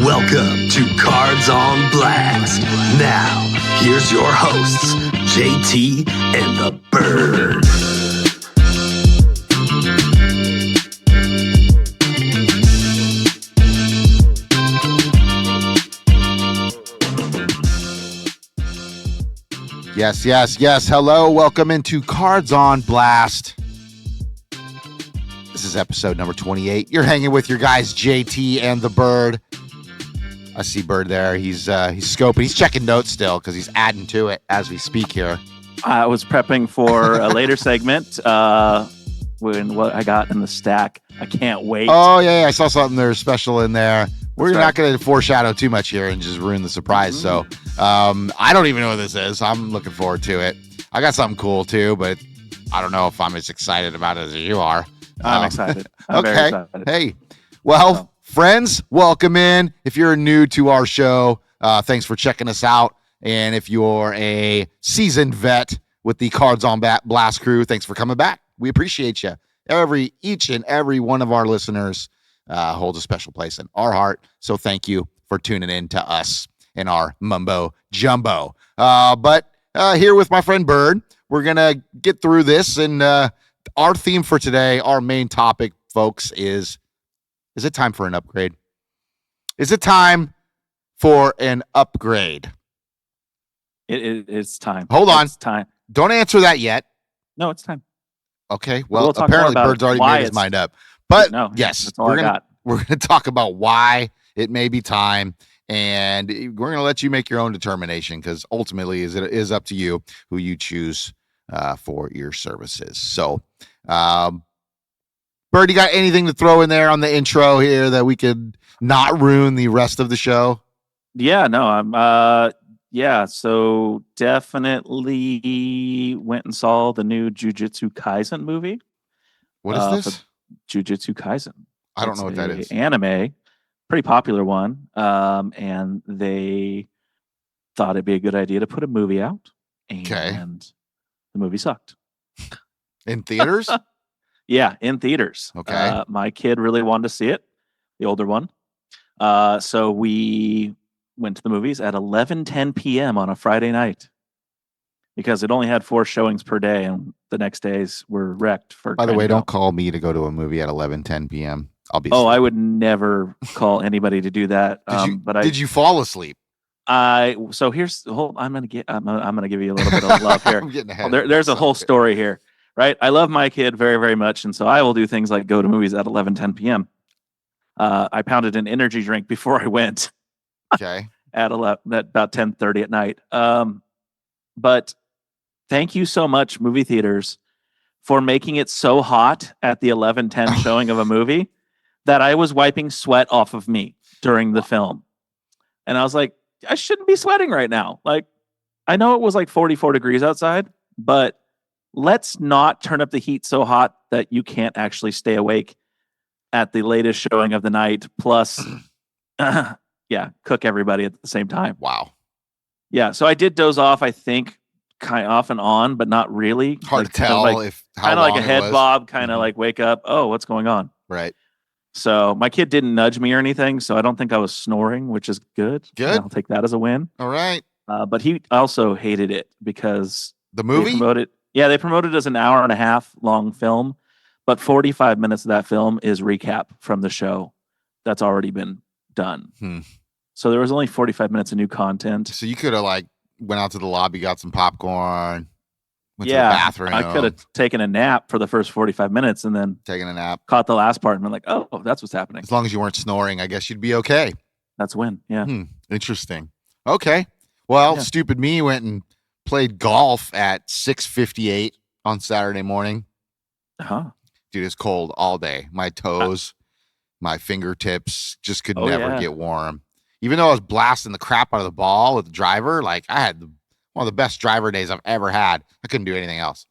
Welcome to Cards on Blast. Now, here's your hosts, JT and the Bird. Yes. Hello, welcome into Cards on Blast. This is episode number 28. You're hanging with your guys, JT and the Bird. I see Bird there. He's scoping. He's checking notes still because he's adding to it as we speak here. I was prepping for a later segment when what I got in the stack. I can't wait. Oh, yeah. I saw something there special in there. We're That's not right. going to foreshadow too much here and just ruin the surprise. So I don't even know what this is. I'm looking forward to it. I got something cool too, but I don't know if I'm as excited about it as you are. I'm excited. I'm very Okay. excited. Hey, well, friends, welcome in. If you're new to our show, thanks for checking us out. And if you're a seasoned vet with the Cards on Blast crew, thanks for coming back. We appreciate you. Each and every one of our listeners holds a special place in our heart. So thank you for tuning in to us in our mumbo jumbo. But here with my friend Bird, we're going to get through this. And our theme for today, our main topic, folks, is it time for an upgrade? Is it time for an upgrade? It's time. Hold on. It's time. Don't answer that yet. No, it's time. Okay. Well, We'll talk apparently more about Bird's already why made his it's- mind up. But No, yes, that's all I got. we're going to talk about why it may be time. And we're going to let you make your own determination because ultimately it is up to you who you choose for your services. So, Bird, you got anything to throw in there on the intro here that we could not ruin the rest of the show? Yeah, no, I'm so definitely went and saw the new Jujutsu Kaisen movie. What is this? Jujutsu Kaisen. I don't know what that is. Anime, pretty popular one. And they thought it'd be a good idea to put a movie out. And Okay. the movie sucked. In theaters? Yeah, in theaters. Okay. My kid really wanted to see it, the older one. So we went to the movies at 11:10 p.m. on a Friday night because it only had 4 showings per day, and the next days were wrecked. By the way, don't call me to go to a movie at 11:10 p.m. I'll be Oh, I asleep. would never call anybody to do that. Did you fall asleep? I'm gonna give you a little bit of love here. I'm getting ahead. There's a whole story here, right? I love my kid very, very much, and so I will do things like go to movies at 11:10 p.m. I pounded an energy drink before I went Okay. at about 10:30 at night. But thank you so much, movie theaters, for making it so hot at the 11:10 showing of a movie that I was wiping sweat off of me during the film, and I was like, I shouldn't be sweating right now. Like, I know it was like 44 degrees outside, but let's not turn up the heat so hot that you can't actually stay awake at the latest showing of the night. Plus, cook everybody at the same time. Wow. Yeah, so I did doze off, I think, kind of off and on, but not really. Hard to tell how kind of like long a it head was. bob, kind of Mhm. like wake up. Oh, what's going on? Right. So my kid didn't nudge me or anything, so I don't think I was snoring, which is good. Good. I'll take that as a win. All right. But he also hated it because The movie? they promoted it as an hour and a half long film, but 45 minutes of that film is recap from the show that's already been done. So there was only 45 minutes of new content. So you could have went out to the lobby, got some popcorn, went to the Yeah, bathroom. I could have taken a nap for the first 45 minutes and then taken a nap. caught the last part and been like, oh, that's what's happening. As long as you weren't snoring, I guess you'd be okay. That's a win. Yeah. Interesting. Okay. Well, Yeah. stupid me went and played golf at 6:58 on Saturday morning. Uh-huh. Dude, it's cold all day. My toes, my fingertips just could Oh, never yeah. get warm. Even though I was blasting the crap out of the ball with the driver, I had one of the best driver days I've ever had. I couldn't do anything else.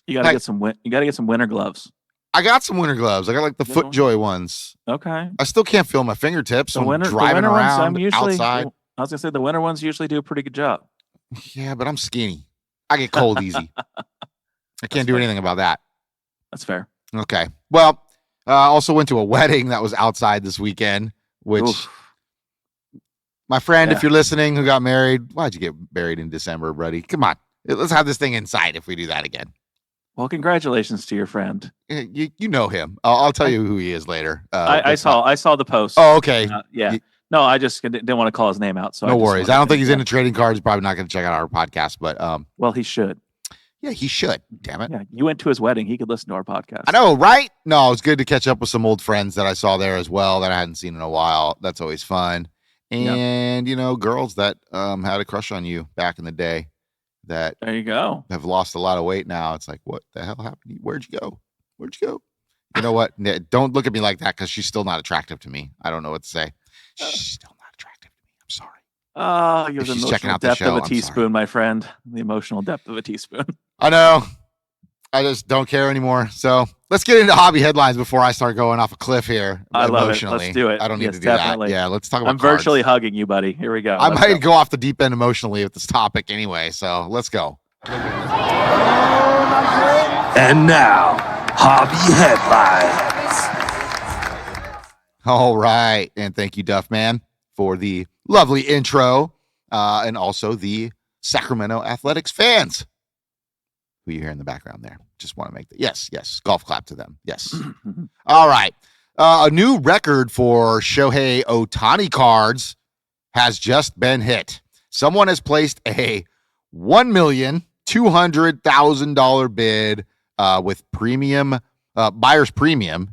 You got to get some winter gloves. I got some winter gloves. I got the Good one. FootJoy ones. Okay. I still can't feel my fingertips. The when I'm winter driving ones, around outside. I was gonna say the winter ones usually do a pretty good job. Yeah, but I'm skinny. I get cold easy. I can't do fair. anything about that. That's fair. Okay. Well, also went to a wedding that was outside this weekend, which Oof. My friend, Yeah. if you're listening, who got married, why'd you get married in December, buddy? Come on. Let's have this thing inside if we do that again. Well, congratulations to your friend. You know him. I'll tell you who he is later. I saw the post. Oh, okay. Yeah. No, I just didn't want to call his name out. So no worries. I don't think he's into trading cards. He's probably not going to check out our podcast, but well, he should. Yeah, he should. Damn it. Yeah, you went to his wedding. He could listen to our podcast. I know, right? No, it's good to catch up with some old friends that I saw there as well that I hadn't seen in a while. That's always fun. And girls that had a crush on you back in the day that there you go have lost a lot of weight now. It's like, what the hell happened to you? Where'd you go? You know what? Don't look at me like that because she's still not attractive to me. I don't know what to say. She's still not attractive to me. I'm sorry. Oh, you're the emotional depth of a I'm teaspoon, sorry. my friend. The emotional depth of a teaspoon. I know. I just don't care anymore. So let's get into hobby headlines before I start going off a cliff here. I love emotionally. it. Let's do it. I don't need to do definitely. that. Yeah, let's talk about I'm virtually hugging you, buddy. Here we go. I might go off the deep end emotionally with this topic anyway. So let's go. And now, hobby headlines. All right. And thank you, Duffman, for the lovely intro. And also the Sacramento Athletics fans who you hear in the background there. Just want to make that. Yes. Golf clap to them. Yes. All right. A new record for Shohei Ohtani cards has just been hit. Someone has placed a $1,200,000 bid with premium buyer's premium,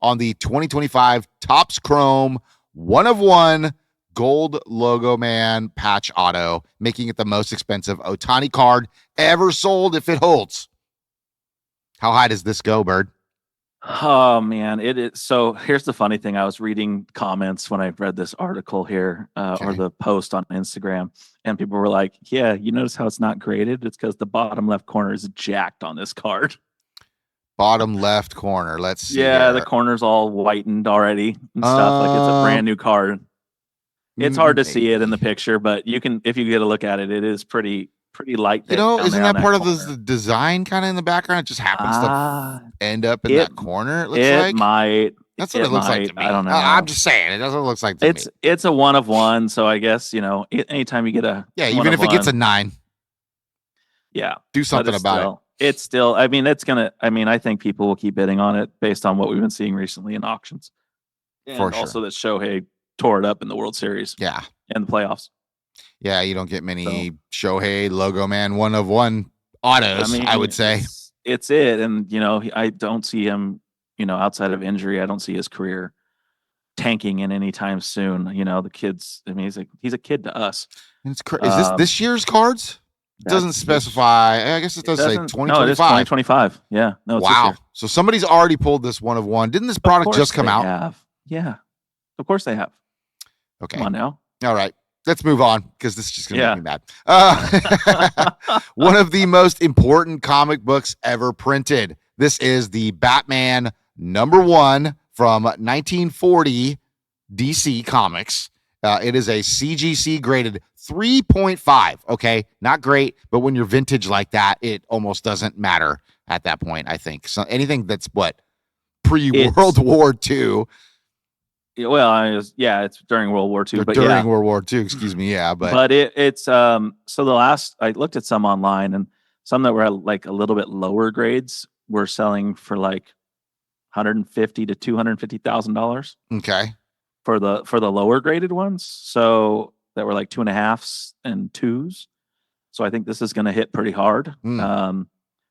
on the 2025 Topps Chrome 1/1 Gold Logoman patch auto, making it the most expensive Ohtani card ever sold if it holds. How high does this go, Bird? Oh man, it is. So here's the funny thing. I was reading comments when I read this article here or the post on Instagram, and people were like, yeah, you notice how it's not graded? It's because the bottom left corner is jacked on this card. Bottom left corner. Let's see. Yeah, here. the corner's all whitened already and stuff. Like it's a brand new card. It's hard to see it in the picture, but you can, if you get a look at it, it is pretty light. Isn't that part of the design kind of in the background? It just happens to end up in that corner. It looks like might. That's what it looks like to me. I don't know. I'm just saying it doesn't look like to me. It's a 1 of 1, so I guess anytime you get a even if it gets a 9, do something about it. It's still. I mean, I think people will keep bidding on it based on what we've been seeing recently in auctions, and for sure. Also that Shohei tore it up in the World Series, and the playoffs. Yeah, you don't get many Shohei Logoman 1/1 autos. I would say it's it, and I don't see him. Outside of injury, I don't see his career tanking in any time soon. The kids. I mean, he's a kid to us. And it's is this year's cards? It doesn't specify. I guess it does say 2025. No, it is 2025. Yeah. No. It's wow. So somebody's already pulled this 1/1. Didn't this product just come out? Yeah. Of course they have. Okay. Come on now. All right. Let's move on because this is just going to make me mad. One of the most important comic books ever printed. This is the Batman #1 from 1940 DC Comics. It is a CGC graded 3.5. Okay, not great, but when you're vintage like that, it almost doesn't matter at that point, I think. So anything that's pre-World War II. Well, it's during World War II. But during World War II, excuse me, But it's so the last I looked at some online, and some that were like a little bit lower grades were selling for like $150,000 to $250,000. Okay. For the lower graded ones, so that were like 2.5s and 2s. So I think this is going to hit pretty hard.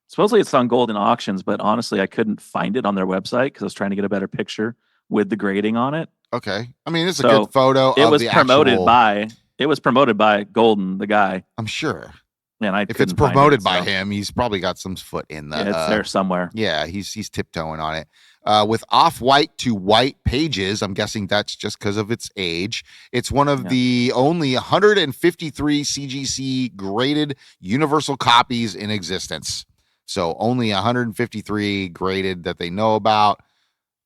Supposedly it's on Golden Auctions, but honestly, I couldn't find it on their website because I was trying to get a better picture with the grading on it. Okay, I mean it's a good photo. It was promoted by Golden, the guy. I'm sure. And if it's promoted by him, he's probably got some foot in the. Yeah, it's there somewhere. Yeah, he's tiptoeing on it. With off-white to white pages, I'm guessing that's just because of its age. It's one of the only 153 CGC graded universal copies in existence. So only 153 graded that they know about.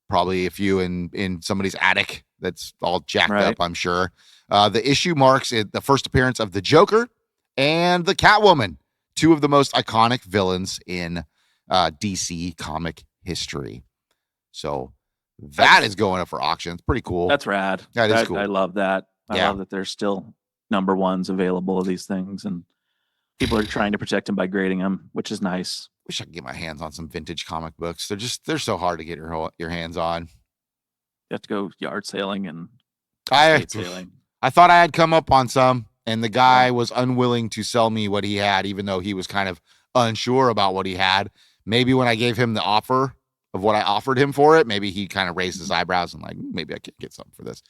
Probably a few in somebody's attic that's all jacked up, I'm sure. The issue marks the first appearance of the Joker and the Catwoman, two of the most iconic villains in DC comic history. So that is going up for auction. It's pretty cool. That's rad. That is cool. I love that. I Yeah. love that there's still number ones available of these things, and people are trying to protect them by grading them, which is nice. Wish I could get my hands on some vintage comic books. They're so hard to get your hands on. You have to go yard sailing and I estate sailing. I thought I had come up on some, and the guy was unwilling to sell me what he had, even though he was kind of unsure about what he had. Maybe when I gave him the offer of what I offered him for it, maybe he kind of raised his eyebrows and like, maybe I can get something for this.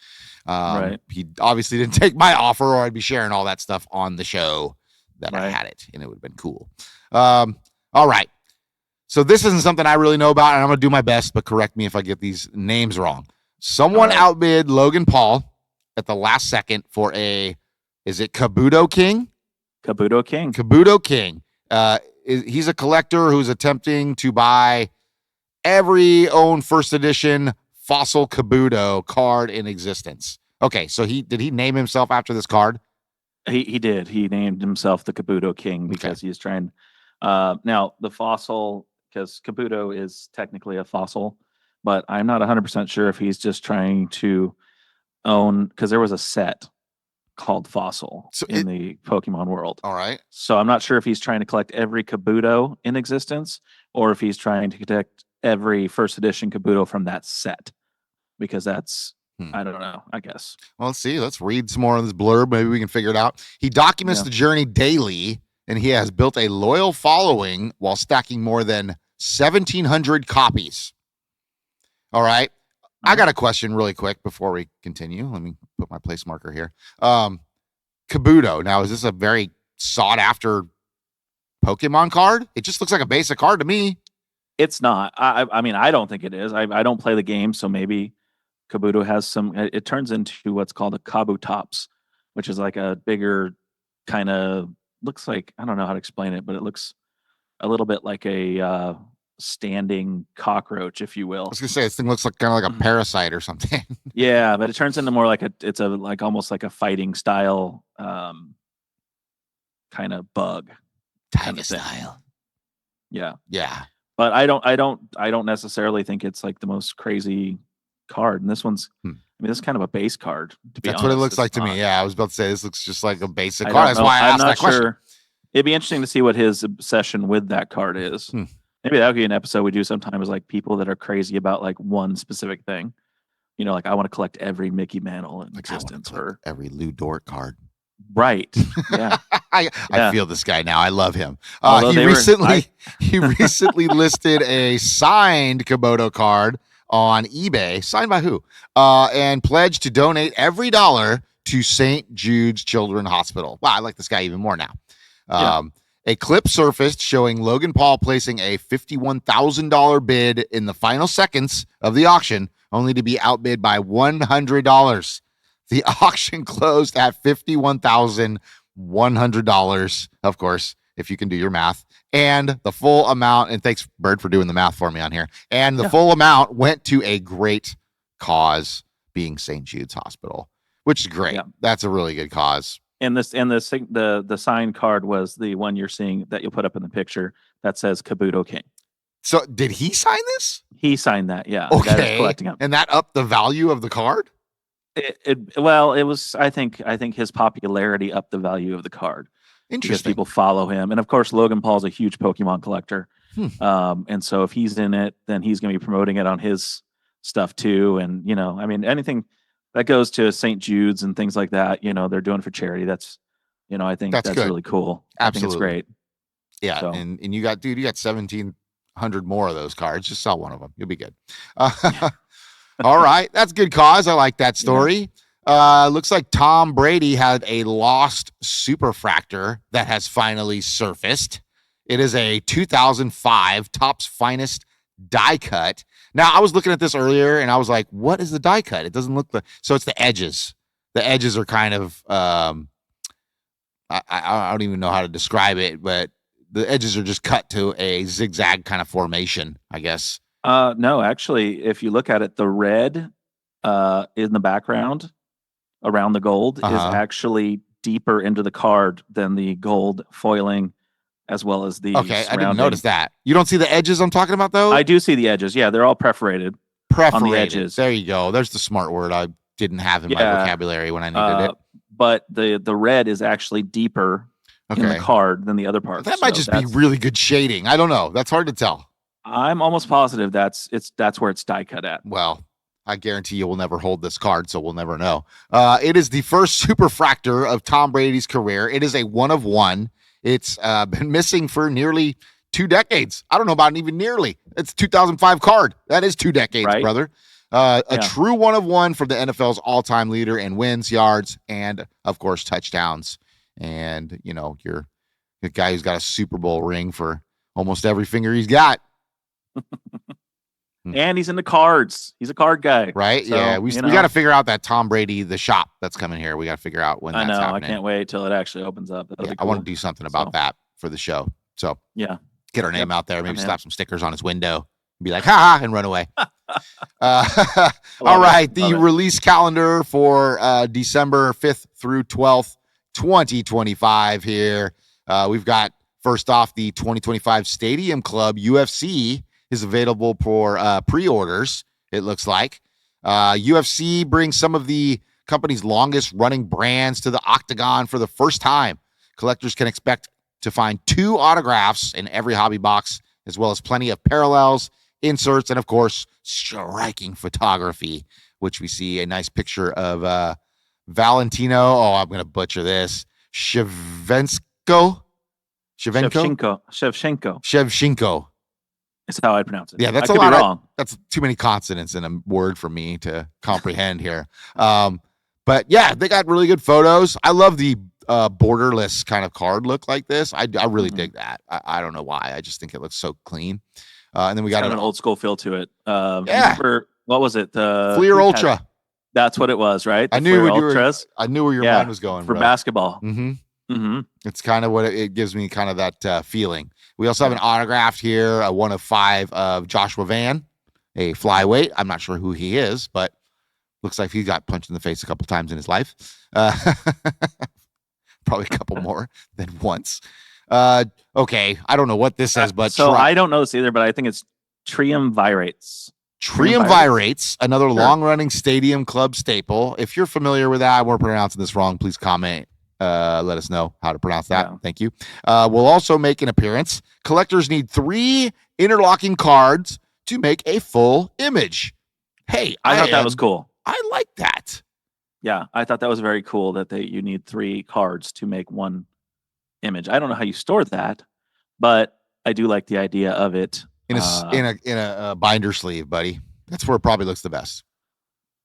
Right. He obviously didn't take my offer, or I'd be sharing all that stuff on the show that I had it, and it would have been cool. All right. So this isn't something I really know about, and I'm going to do my best, but correct me if I get these names wrong. Someone outbid Logan Paul at the last second for is it Kabuto King? Kabuto King. Kabuto King. He's a collector who's attempting to buy every own first edition fossil Kabuto card in existence. Okay, so did he name himself after this card? He did. He named himself the Kabuto King because he's trying. Now the fossil, because Kabuto is technically a fossil, but I'm not 100% sure if he's just trying to own, because there was a set called Fossil in the Pokemon world. All right. So I'm not sure if he's trying to collect every Kabuto in existence, or if he's trying to collect every first edition Kabuto from that set, because that's I don't know, I guess. Well, let's see. Let's read some more of this blurb. Maybe we can figure it out. He documents the journey daily, and he has built a loyal following while stacking more than 1,700 copies. All right. I got a question really quick before we continue. Let me put my place marker here. Kabuto. Now, is this a very sought after Pokemon card? It just looks like a basic card to me. It's not. I mean, I don't think it is. I don't play the game, so maybe Kabuto has some. It turns into what's called a Kabutops, which is like a bigger kind of, looks like, I don't know how to explain it, but it looks a little bit like a standing cockroach, if you will. I was gonna say, this thing looks like kind of like a parasite or something. Yeah, but it turns into more like it's like almost like a fighing style kind of bug. Kind of style. Yeah. Yeah. But I don't necessarily think it's like the most crazy card. And this one's, I mean, this is kind of a base card, to be honest. That's what it looks like to me. Yeah, I was about to say, this looks just like a basic card. That's why I asked that question. It'd be interesting to see what his obsession with that card is. Maybe that would be an episode we do sometime, is like people that are crazy about like one specific thing. You know, like I want to collect every Mickey Mantle in existence, or every Lou Dort card. Right. Yeah. I feel this guy now. I love him. He recently listed a signed Kabuto card on eBay, signed by who? And pledged to donate every $1 to St. Jude's Children's Hospital. Wow, I like this guy even more now. A clip surfaced showing Logan Paul placing a $51,000 bid in the final seconds of the auction, only to be outbid by $100. The auction closed at $51,100, of course, if you can do your math. And the full amount, and thanks, Bird, for doing the math for me on here. And the full amount went to a great cause, being St. Jude's Hospital, which is great. Yeah. That's a really good cause. And the signed card was the one you're seeing that you'll put up in the picture that says Kabuto King. So did he sign this? He signed that, yeah. Okay. Collecting them. And that upped the value of the card? It was, I think his popularity upped the value of the card. Interesting. Because people follow him. And of course, Logan Paul's a huge Pokemon collector. And so if he's in it, then he's going to be promoting it on his stuff too. And, you know, I mean, anything that goes to St. Jude's and things like that, you know, they're doing for charity. That's, you know, I think that's really cool. Absolutely. I think it's great. Yeah. So. And you got 1,700 more of those cards. Just sell one of them. You'll be good. All right. That's good cause. I like that story. Looks like Tom Brady had a lost SuperFractor that has finally surfaced. It is a 2005 Topps Finest die cut. Now, I was looking at this earlier, and I was like, what is the die cut? It doesn't look like... So it's the edges. The edges are kind of... I don't even know how to describe it, but the edges are just cut to a zigzag kind of formation, I guess. No, actually, if you look at it, the red in the background around the gold is actually deeper into the card than the gold foiling, as well as the I didn't notice that. You don't see the edges I'm talking about, though? I do see the edges. Yeah, they're all perforated on the edges. There you go. There's the smart word. I didn't have in my vocabulary when I needed it. But the red is actually deeper in the card than the other parts. That might just be really good shading. I don't know. That's hard to tell. I'm almost positive that's where it's die cut at. Well, I guarantee you will never hold this card, so we'll never know. It is the first SuperFractor of Tom Brady's career. It is a 1-of-1. It's been missing for nearly 2 decades. I don't know about even nearly. It's a 2005 card. That is 2 decades, right, brother. A true 1-of-1 for the NFL's all-time leader in wins, yards, and, of course, touchdowns. And, you're the guy who's got a Super Bowl ring for almost every finger he's got. And he's into cards. He's a card guy. Right? So, yeah. We got to figure out that Tom Brady, the shop that's coming here. We got to figure out when that's happening. I can't wait till it actually opens up. Cool. I want to do something about that for the show. So get our name out there. Maybe slap some stickers on his window. Be like, ha, and run away. All right. The release calendar for December 5th through 12th, 2025 here. We've got, first off, the 2025 Stadium Club UFC is available for pre-orders, it looks like. UFC brings some of the company's longest running brands to the octagon for the first time. Collectors can expect to find 2 autographs in every hobby box, as well as plenty of parallels, inserts, and of course, striking photography, which we see a nice picture of Valentino. Oh, I'm going to butcher this. Shevchenko. Is how I pronounce it. Yeah, that's a lot wrong. That's too many consonants in a word for me to comprehend here. But yeah, they got really good photos. I love the borderless kind of card look like this. I really dig that. I don't know why. I just think it looks so clean. And then we got an old school feel to it. Remember, what was it? Fleer Ultra. That's what it was, right? I knew where your mind was going for basketball. It's kind of what it gives me, kind of that feeling. We also have an autographed here, a 1-of-5 of Joshua Van, a flyweight. I'm not sure who he is, but looks like he got punched in the face a couple times in his life. Probably a couple more than once. Okay, I don't know what this says, but I don't know this either, but I think it's Triumvirates. Triumvirates, another long-running Stadium Club staple. If you're familiar with that, we're pronouncing this wrong, please comment. Let us know how to pronounce that. Yeah. Thank you. We'll also make an appearance. Collectors need 3 interlocking cards to make a full image. Hey, I thought that was cool. I like that. Yeah, I thought that was very cool that you need 3 cards to make one image. I don't know how you store that, but I do like the idea of it in a binder sleeve, buddy. That's where it probably looks the best.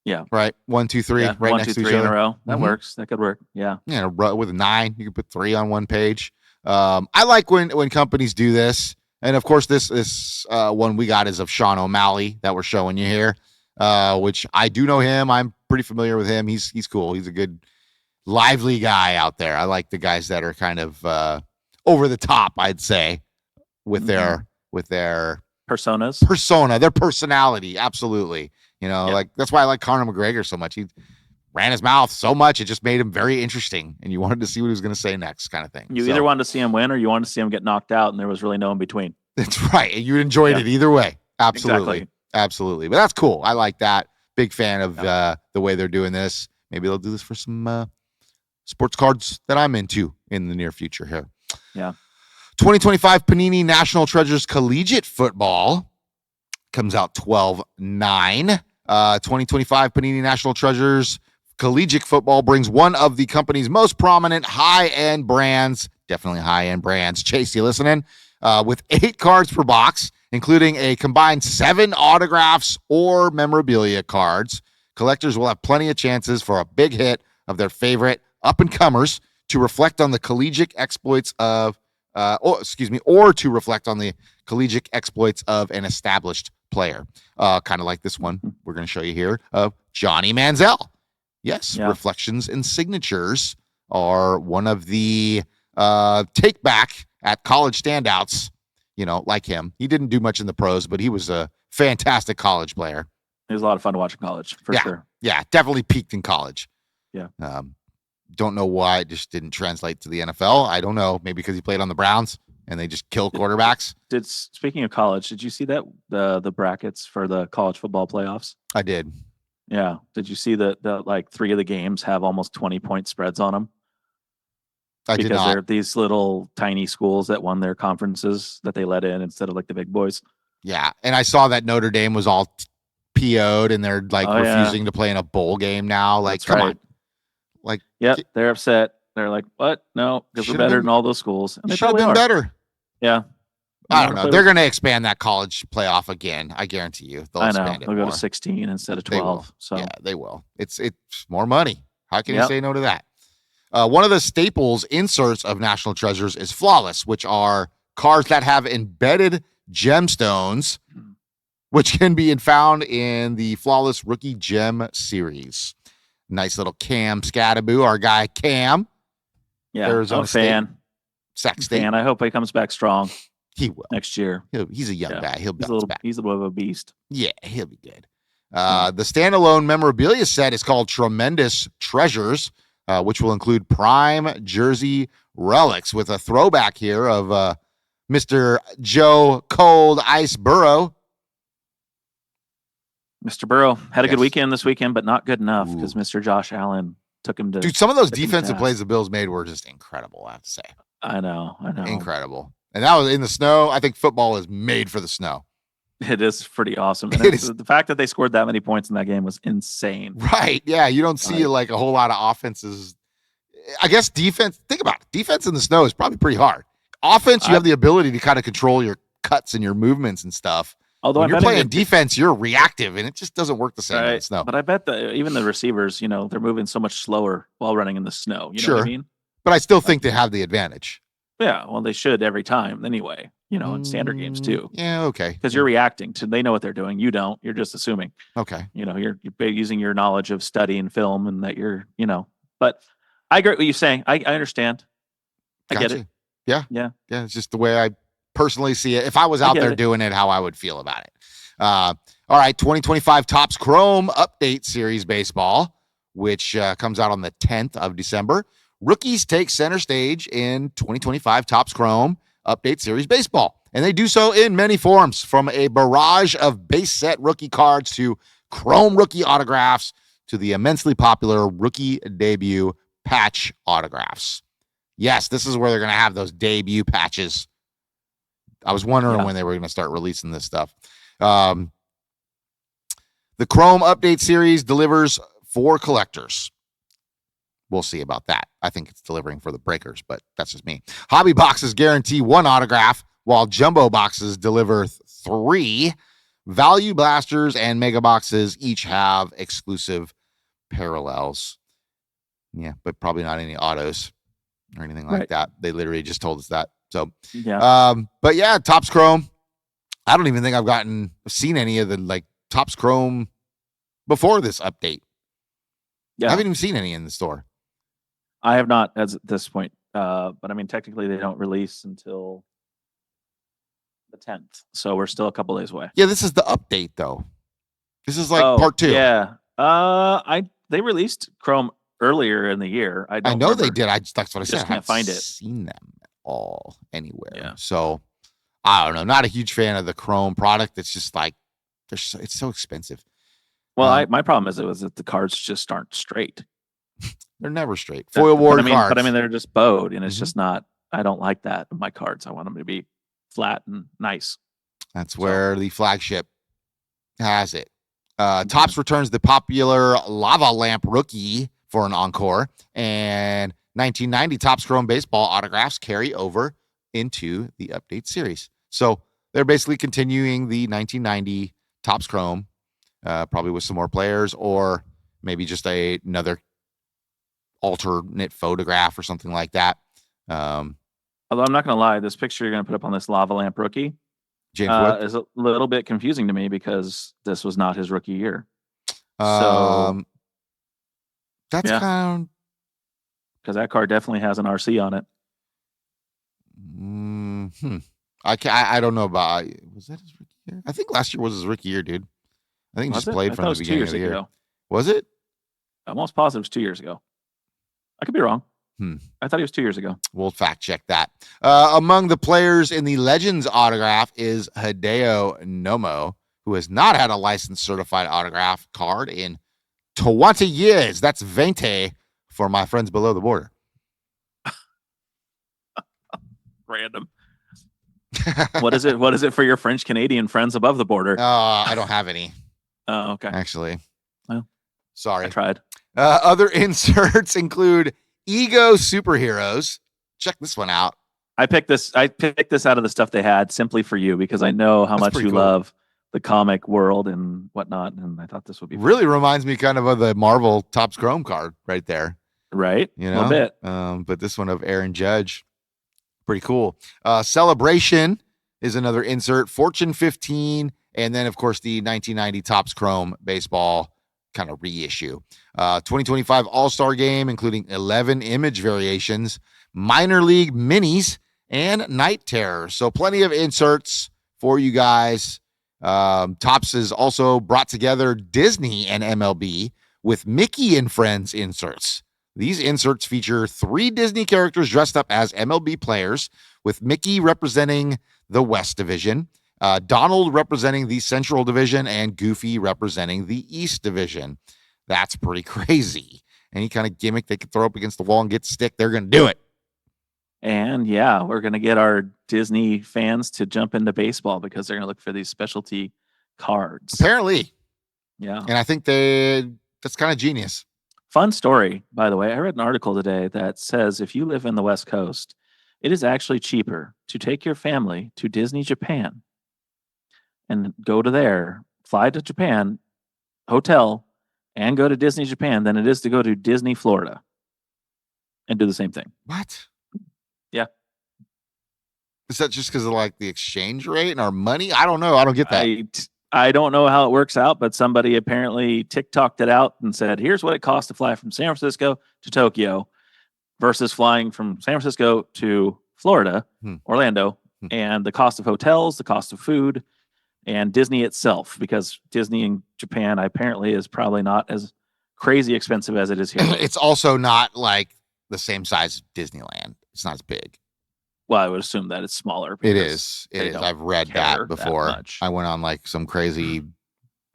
Yeah. Right. 1, 2, 3. Right 1, next 2, to 3 each in other. a row. That works. That could work. Yeah. Yeah. With a 9, you can put 3 on one page. I like when companies do this, and of course this one we got is of Sean O'Malley that we're showing you here, which I do know him. I'm pretty familiar with him. He's cool. He's a good, lively guy out there. I like the guys that are kind of over the top, I'd say, with their persona, their personality. Absolutely. Like that's why I like Conor McGregor so much. He ran his mouth so much, it just made him very interesting, and you wanted to see what he was going to say next, kind of thing. You either wanted to see him win or you wanted to see him get knocked out, and there was really no in between. That's right. You enjoyed it either way. Absolutely. Absolutely. But that's cool. I like that. Big fan of the way they're doing this. Maybe they'll do this for some sports cards that I'm into in the near future here. Yeah. 2025 Panini National Treasures Collegiate Football comes out 12/9. 2025 Panini National Treasures Collegiate Football brings one of the company's most prominent high-end brands, definitely high-end brands. Chase, you listening? With 8 cards per box, including a combined 7 autographs or memorabilia cards. Collectors will have plenty of chances for a big hit of their favorite up-and-comers to reflect on the collegiate exploits of, or to reflect on the collegiate exploits of an established player. Kind of like this one we're going to show you here of Johnny Manziel. Yes, reflections and signatures are one of the take back at college standouts, like him. He didn't do much in the pros, but he was a fantastic college player. It was a lot of fun to watch in college, for sure. Yeah, definitely peaked in college. Yeah. Don't know why it just didn't translate to the NFL. I don't know. Maybe because he played on the Browns and they just kill quarterbacks. Speaking of college, did you see that the brackets for the college football playoffs? I did. Yeah. Did you see that like 3 of the games have almost 20-point spreads on them? I did Because not. they're these little tiny schools that won their conferences that they let in instead of like the big boys. Yeah, and I saw that Notre Dame was all PO'd and they're like refusing to play in a bowl game now. Like, That's come right. on. Like, Yep, they're upset. They're like, "What? No, because we're better than all those schools." And they should have probably been are. better. Yeah. I don't know. They're going to expand that college playoff again. I guarantee you. They'll expand it They'll more. go to 16 instead of They 12. will. So yeah, they will. It's more money. How can you Yep. say no to that? One of the staples inserts of National Treasures is Flawless, which are cards that have embedded gemstones, which can be found in the Flawless Rookie Gem series. Nice little Cam Scattaboo, our guy Cam. yeah, Arizona I'm a fan. Sac State. Fan. I hope he comes back strong He will. next year. He's a young guy. He'll bounce back. He's a little bit of a beast. Yeah, he'll be good. The standalone memorabilia set is called Tremendous Treasures, which will include prime jersey relics with a throwback here of Mr. Joe Cold Ice Burrow. Mr. Burrow had a good Yes. weekend this weekend, but not good enough because Mr. Josh Allen took him to. Dude, some of those took him to defensive task. plays the Bills made were just incredible, I have to say. I know. Incredible. And that was in the snow. I think football is made for the snow. It is pretty awesome. And the fact that they scored that many points in that game was insane. Right. Yeah. You don't see like a whole lot of offenses. I guess defense, think about it. Defense in the snow is probably pretty hard. Offense, you have the ability to kind of control your cuts and your movements and stuff. Although when you're playing defense, you're reactive and it just doesn't work the same in the snow. But I bet that even the receivers, they're moving so much slower while running in the snow. You know what I mean? But I still think they have the advantage. Yeah. Well, they should every time anyway, in standard games too. Yeah. Okay. Because you're reacting to, they know what they're doing. You don't. You're just assuming. Okay. You're using your knowledge of study and film and that you're, but I get what you're saying. I understand. I get it. Yeah. Yeah. Yeah. It's just the way I personally see it. If I was out there doing it, how I would feel about it. All right. 2025 Topps Chrome Update Series Baseball, which comes out on the 10th of December. Rookies take center stage in 2025 Topps Chrome Update Series Baseball. And they do so in many forms, from a barrage of base set rookie cards to Chrome rookie autographs to the immensely popular rookie debut patch autographs. Yes, this is where they're going to have those debut patches. I was wondering when they were going to start releasing this stuff. The Chrome Update Series delivers for collectors. We'll see about that. I think it's delivering for the breakers, but that's just me. Hobby boxes guarantee 1 autograph, while jumbo boxes deliver 3. Value blasters and mega boxes each have exclusive parallels. Yeah, but probably not any autos or anything like that. They literally just told us that. So, but yeah, Topps Chrome. I don't even think I've seen any of the Topps Chrome before this update. Yeah, I haven't even seen any in the store. I have not at this point. But I mean, technically they don't release until the 10th. So we're still a couple days away. Yeah, this is the update though. This is part 2. Yeah. They released Chrome earlier in the year. I know they did. That's what I said. Just can't find it. Seen them all anywhere. Yeah. So I don't know. Not a huge fan of the Chrome product. It's just it's so expensive. Well, my problem is that the cards just aren't straight. They're never straight. Foil ward cards. But I mean, they're just bowed, and it's just not. I don't like that in my cards. I want them to be flat and nice. That's where the flagship has it. Topps returns the popular Lava Lamp rookie for an encore, and 1990 Topps Chrome baseball autographs carry over into the update series. So they're basically continuing the 1990 Topps Chrome, probably with some more players, or maybe just another alternate photograph or something like that. Although I'm not going to lie, this picture you're going to put up on this Lava Lamp rookie James is a little bit confusing to me because this was not his rookie year. So that's kind of because that card definitely has an RC on it. I don't know about. Was that his rookie year? I think last year was his rookie year, dude. I think he just played from the beginning of the year. Was it? I'm almost positive it was 2 years ago. I could be wrong. I thought he was 2 years ago. We'll fact check that. Among the players in the Legends autograph is Hideo Nomo, who has not had a licensed certified autograph card in 20 years. That's 20 for my friends below the border. Random. What is it? What is it for your French Canadian friends above the border? I don't have any. Oh, okay. Actually. Well, sorry. I tried. Other inserts include ego superheroes. Check this one out. I picked this out of the stuff they had simply for you because I know how much you love the comic world and whatnot, and I thought this would be really fun. Reminds me kind of the Marvel Topps Chrome card right there. Right? You know, a bit. But this one of Aaron Judge, pretty cool. Celebration is another insert. Fortune 15, and then of course the 1990 Topps Chrome baseball kind of reissue. 2025 All-Star Game, including 11 image variations, minor league minis, and Night Terror. So plenty of inserts for you guys. Topps has also brought together Disney and MLB with Mickey and Friends inserts. These inserts feature 3 Disney characters dressed up as MLB players, with Mickey representing the West Division, Donald representing the Central Division, and Goofy representing the East Division. That's pretty crazy. Any kind of gimmick they could throw up against the wall and get stick, they're going to do it. And yeah, we're going to get our Disney fans to jump into baseball because they're going to look for these specialty cards. Apparently. Yeah. And I think that's kind of genius. Fun story, by the way. I read an article today that says if you live in the West Coast, it is actually cheaper to take your family to Disney Japan and go to there, fly to Japan, hotel, and go to Disney Japan than it is to go to Disney Florida and do the same thing. What? Yeah. Is that just because of like the exchange rate and our money? I don't know. I don't get that. I don't know how it works out, but somebody apparently TikToked it out and said, here's what it costs to fly from San Francisco to Tokyo versus flying from San Francisco to Florida, Orlando, and the cost of hotels, the cost of food, and Disney itself, because Disney in Japan apparently is probably not as crazy expensive as it is here. It's also not like the same size as Disneyland. It's not as big. Well, I would assume that it's smaller. It is. I've read that before. I went on like some crazy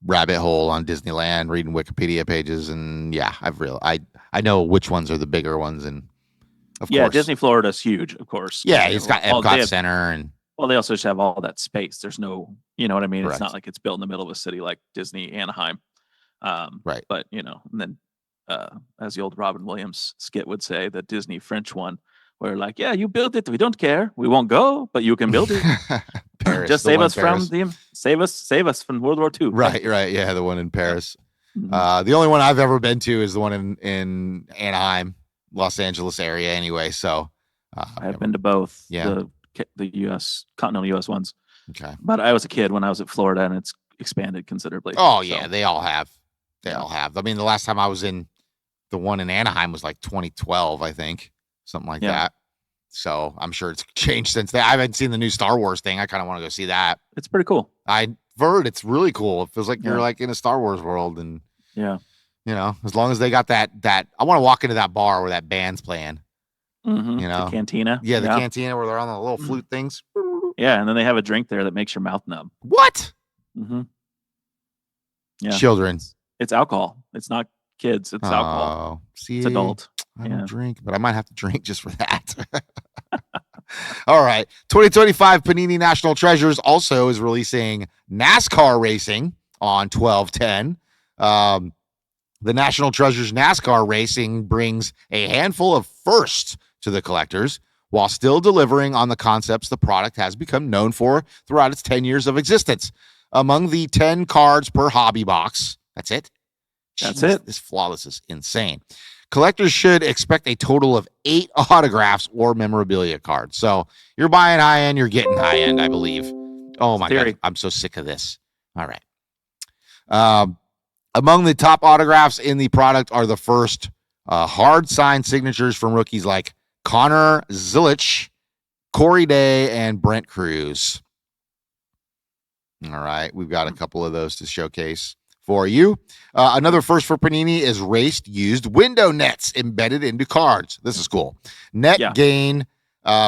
rabbit hole on Disneyland, reading Wikipedia pages, and yeah, I know which ones are the bigger ones, and of course, Disney Florida is huge, of course. Yeah, it's got Epcot Center, and they also just have all that space. There's no, you know what I mean? Correct. It's not like it's built in the middle of a city like Disney Anaheim. Right. But and then as the old Robin Williams skit would say, the Disney French one, where like, yeah, you build it, we don't care, we won't go, but you can build it. Paris, just save us from World War II. Right, yeah, the one in Paris. The only one I've ever been to is the one in Anaheim, Los Angeles area anyway. So I've been to both. Yeah. The US continental US ones. Okay. But I was a kid when I was at Florida, and it's expanded considerably. Oh yeah, they all have. All have. I mean, the last time I was in the one in Anaheim was like 2012, I think. Something like that. So I'm sure it's changed since then. I haven't seen the new Star Wars thing. I kind of want to go see that. It's pretty cool. I've heard it's really cool. It feels like you're like in a Star Wars world, and as long as they got that I want to walk into that bar where that band's playing. The cantina. Yeah, the cantina where they're on the little flute things. Yeah, and then they have a drink there that makes your mouth numb. What? Yeah. Children. It's alcohol. It's not kids. It's alcohol. See, it's adult. I don't drink, but I might have to drink just for that. All right. 2025 Panini National Treasures also is releasing NASCAR racing on 12/10. The National Treasures NASCAR racing brings a handful of firsts to the collectors while still delivering on the concepts the product has become known for throughout its 10 years of existence. Among the 10 cards per hobby box, that's it? That's it. This flawless is insane. Collectors should expect a total of 8 autographs or memorabilia cards. So you're buying high end, you're getting high end, I believe. Oh my God, I'm so sick of this. All right. Among the top autographs in the product are the first hard signed signatures from rookies like Connor Zilich, Corey Day, and Brent Cruz. All right. We've got a couple of those to showcase for you. Another first for Panini is raced used window nets embedded into cards. This is cool. Net gain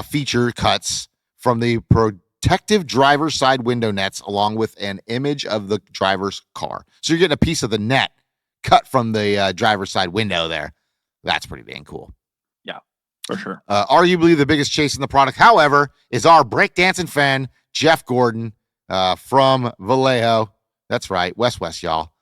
feature cuts from the protective driver's side window nets along with an image of the driver's car. So you're getting a piece of the net cut from the driver's side window there. That's pretty dang cool. Yeah, for sure. Arguably the biggest chase in the product, however, is our breakdancing fan, Jeff Gordon from Vallejo. That's right. West, y'all.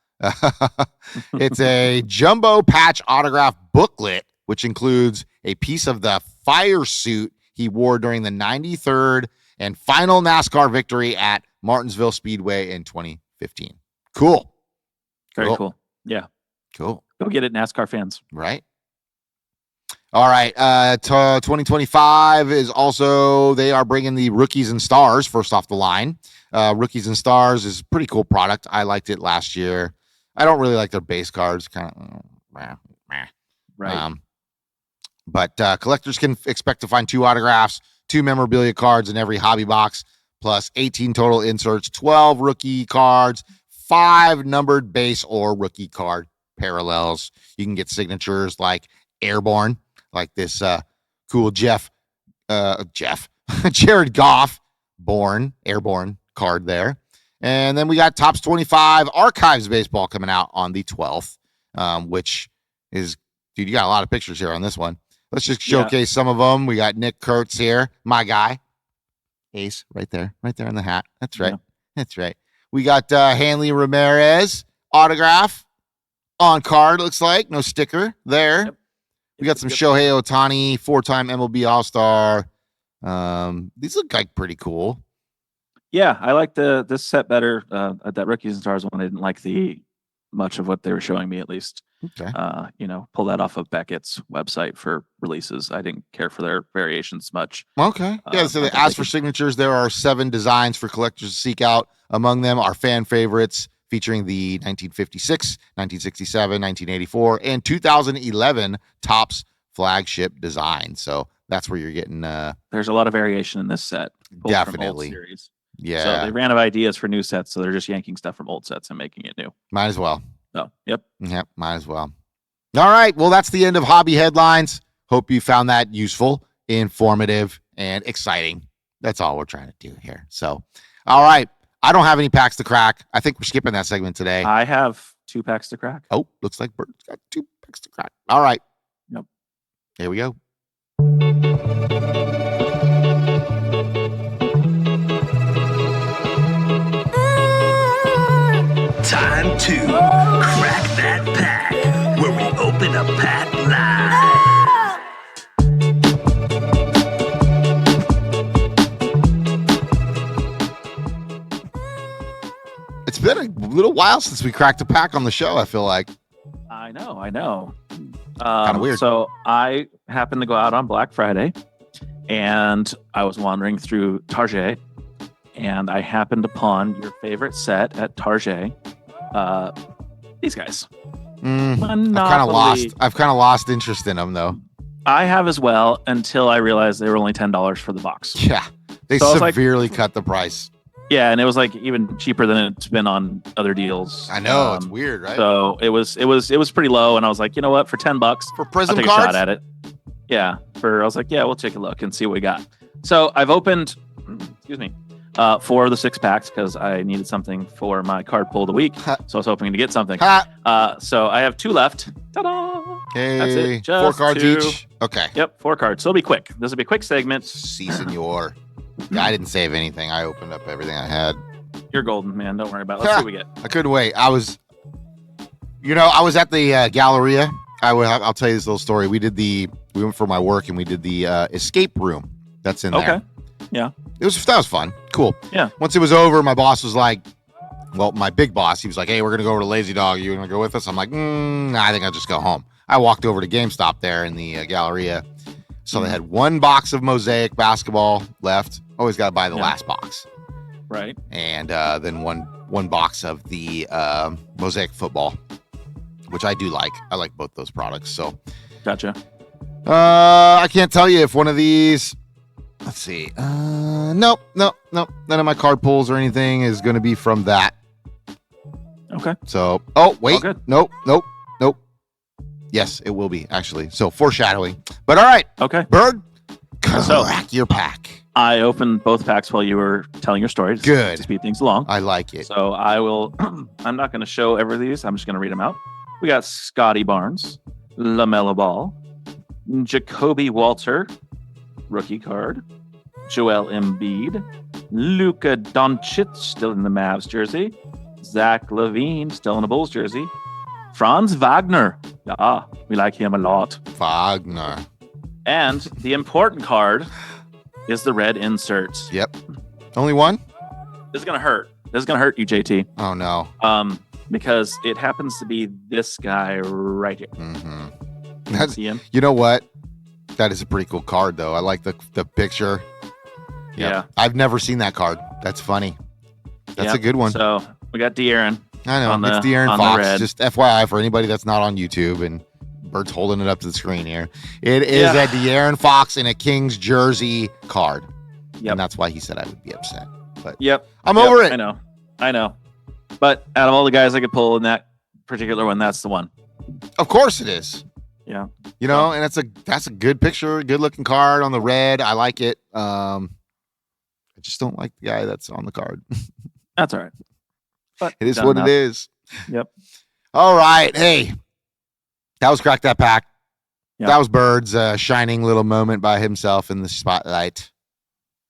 It's a jumbo patch autograph booklet, which includes a piece of the fire suit he wore during the 93rd and final NASCAR victory at Martinsville Speedway in 2015. Cool. Very cool. Yeah. Cool. Go get it, NASCAR fans. Right. All right. 2025 is also, they are bringing the Rookies and Stars first off the line. Rookies and Stars is a pretty cool product. I liked it last year. I don't really like their base cards. Kind of, right. But collectors can expect to find 2 autographs, 2 memorabilia cards in every hobby box, plus 18 total inserts, 12 rookie cards, 5 numbered base or rookie card parallels. You can get signatures like Airborne, like this cool Jared Goff Airborne card there. And then we got Topps 25 Archives Baseball coming out on the 12th, which is, dude, you got a lot of pictures here on this one. Let's just showcase some of them. We got Nick Kurtz here, my guy. Ace, right there in the hat. That's right. Yeah. That's right. We got Hanley Ramirez autograph on card, looks like. No sticker there. Yep. We got some Shohei Ohtani, 4-time MLB All-Star. These look like pretty cool. Yeah, I like this set better. That Rookies and Stars one, I didn't like much of what they were showing me, at least. Okay. Pull that off of Beckett's website for releases. I didn't care for their variations much. Okay. Yeah, so they asked for signatures. There are 7 designs for collectors to seek out. Among them are fan favorites featuring the 1956, 1967, 1984, and 2011 Topps flagship design. So that's where you're getting. There's a lot of variation in this set. Definitely. From old series. Yeah. So they ran out of ideas for new sets, so they're just yanking stuff from old sets and making it new. Might as well. Oh, yep. Yep, might as well. All right. Well, that's the end of hobby headlines. Hope you found that useful, informative, and exciting. That's all we're trying to do here. So, all right. I don't have any packs to crack. I think we're skipping that segment today. I have 2 packs to crack. Oh, looks like Bert's got 2 packs to crack. All right. Yep. Here we go. Time to crack that pack, where we open a pack live. It's been a little while since we cracked a pack on the show, I feel like. I know. Kind of weird. So I happened to go out on Black Friday, and I was wandering through Target, and I happened upon your favorite set at Target. These guys. I've kind of lost interest in them, though. I have as well, until I realized they were only $10 for the box. Yeah, they severely cut the price. Yeah, and it was like even cheaper than it's been on other deals. I know, it's weird, right? So it was pretty low, and I was like, you know what, for $10 for Prism I'll take cards? a shot at it. Yeah, I was like, yeah, we'll take a look and see what we got. So I've opened, 4 of the 6 packs because I needed something for my card pull of the week. So I was hoping to get something. So I have 2 left. Ta-da! Okay, that's it. Just 4 cards 2. each. Okay. Yep, 4 cards. So it'll be quick. This will be a quick segment. Si, senor. Yeah, I didn't save anything. I opened up everything I had. You're golden, man. Don't worry about it. Let's see what we get. I couldn't wait. I was at the Galleria. I'll tell you this little story. We went for my work and we did the escape room. That's in there. Okay. Yeah. That was fun. Cool. Yeah. Once it was over, my boss was like, well, my big boss, he was like, hey, we're going to go over to Lazy Dog. You want to go with us? I'm like, nah, I think I'll just go home. I walked over to GameStop there in the Galleria. So they had 1 box of Mosaic basketball left. Always got to buy the last box. Right. And then one box of the Mosaic football, which I do like. I like both those products. So, gotcha. I can't tell you if one of these. Let's see. Nope. None of my card pulls or anything is going to be from that. Okay. So, wait. Nope. Yes, it will be actually. So foreshadowing. But all right. Okay. Bird, crack your pack. I opened both packs while you were telling your story. Good. To speed things along. I like it. So I will. I'm not going to show every of these. I'm just going to read them out. we got Scotty Barnes, LaMelo Ball, Jacoby Walter, rookie card, Joel Embiid, Luka Doncic, still in the Mavs jersey, Zach LaVine, still in a Bulls jersey, Franz Wagner, we like him a lot. Wagner. And the important card is the red inserts. Yep. Only one? This is going to hurt. This is going to hurt you, JT. Oh, no. Because it happens to be this guy right here. Mm-hmm. See him? You know what? That is a pretty cool card, though. I like the picture. Yep. Yeah. I've never seen that card. That's funny. That's a good one. So we got De'Aaron. I know. It's De'Aaron Fox. Just FYI for anybody that's not on YouTube, and Bert's holding it up to the screen here. It is a De'Aaron Fox in a Kings jersey card. Yep. And that's why he said I would be upset. But I'm over it. I know. But out of all the guys I could pull in that particular one, that's the one. Of course it is. Yeah. You know, and that's a good picture, good looking card on the red. I like it. I just don't like the guy that's on the card. That's all right. But it is what it is. Yep. All right. Hey, that was Crack That Pack. Yep. That was Bird's shining little moment by himself in the spotlight.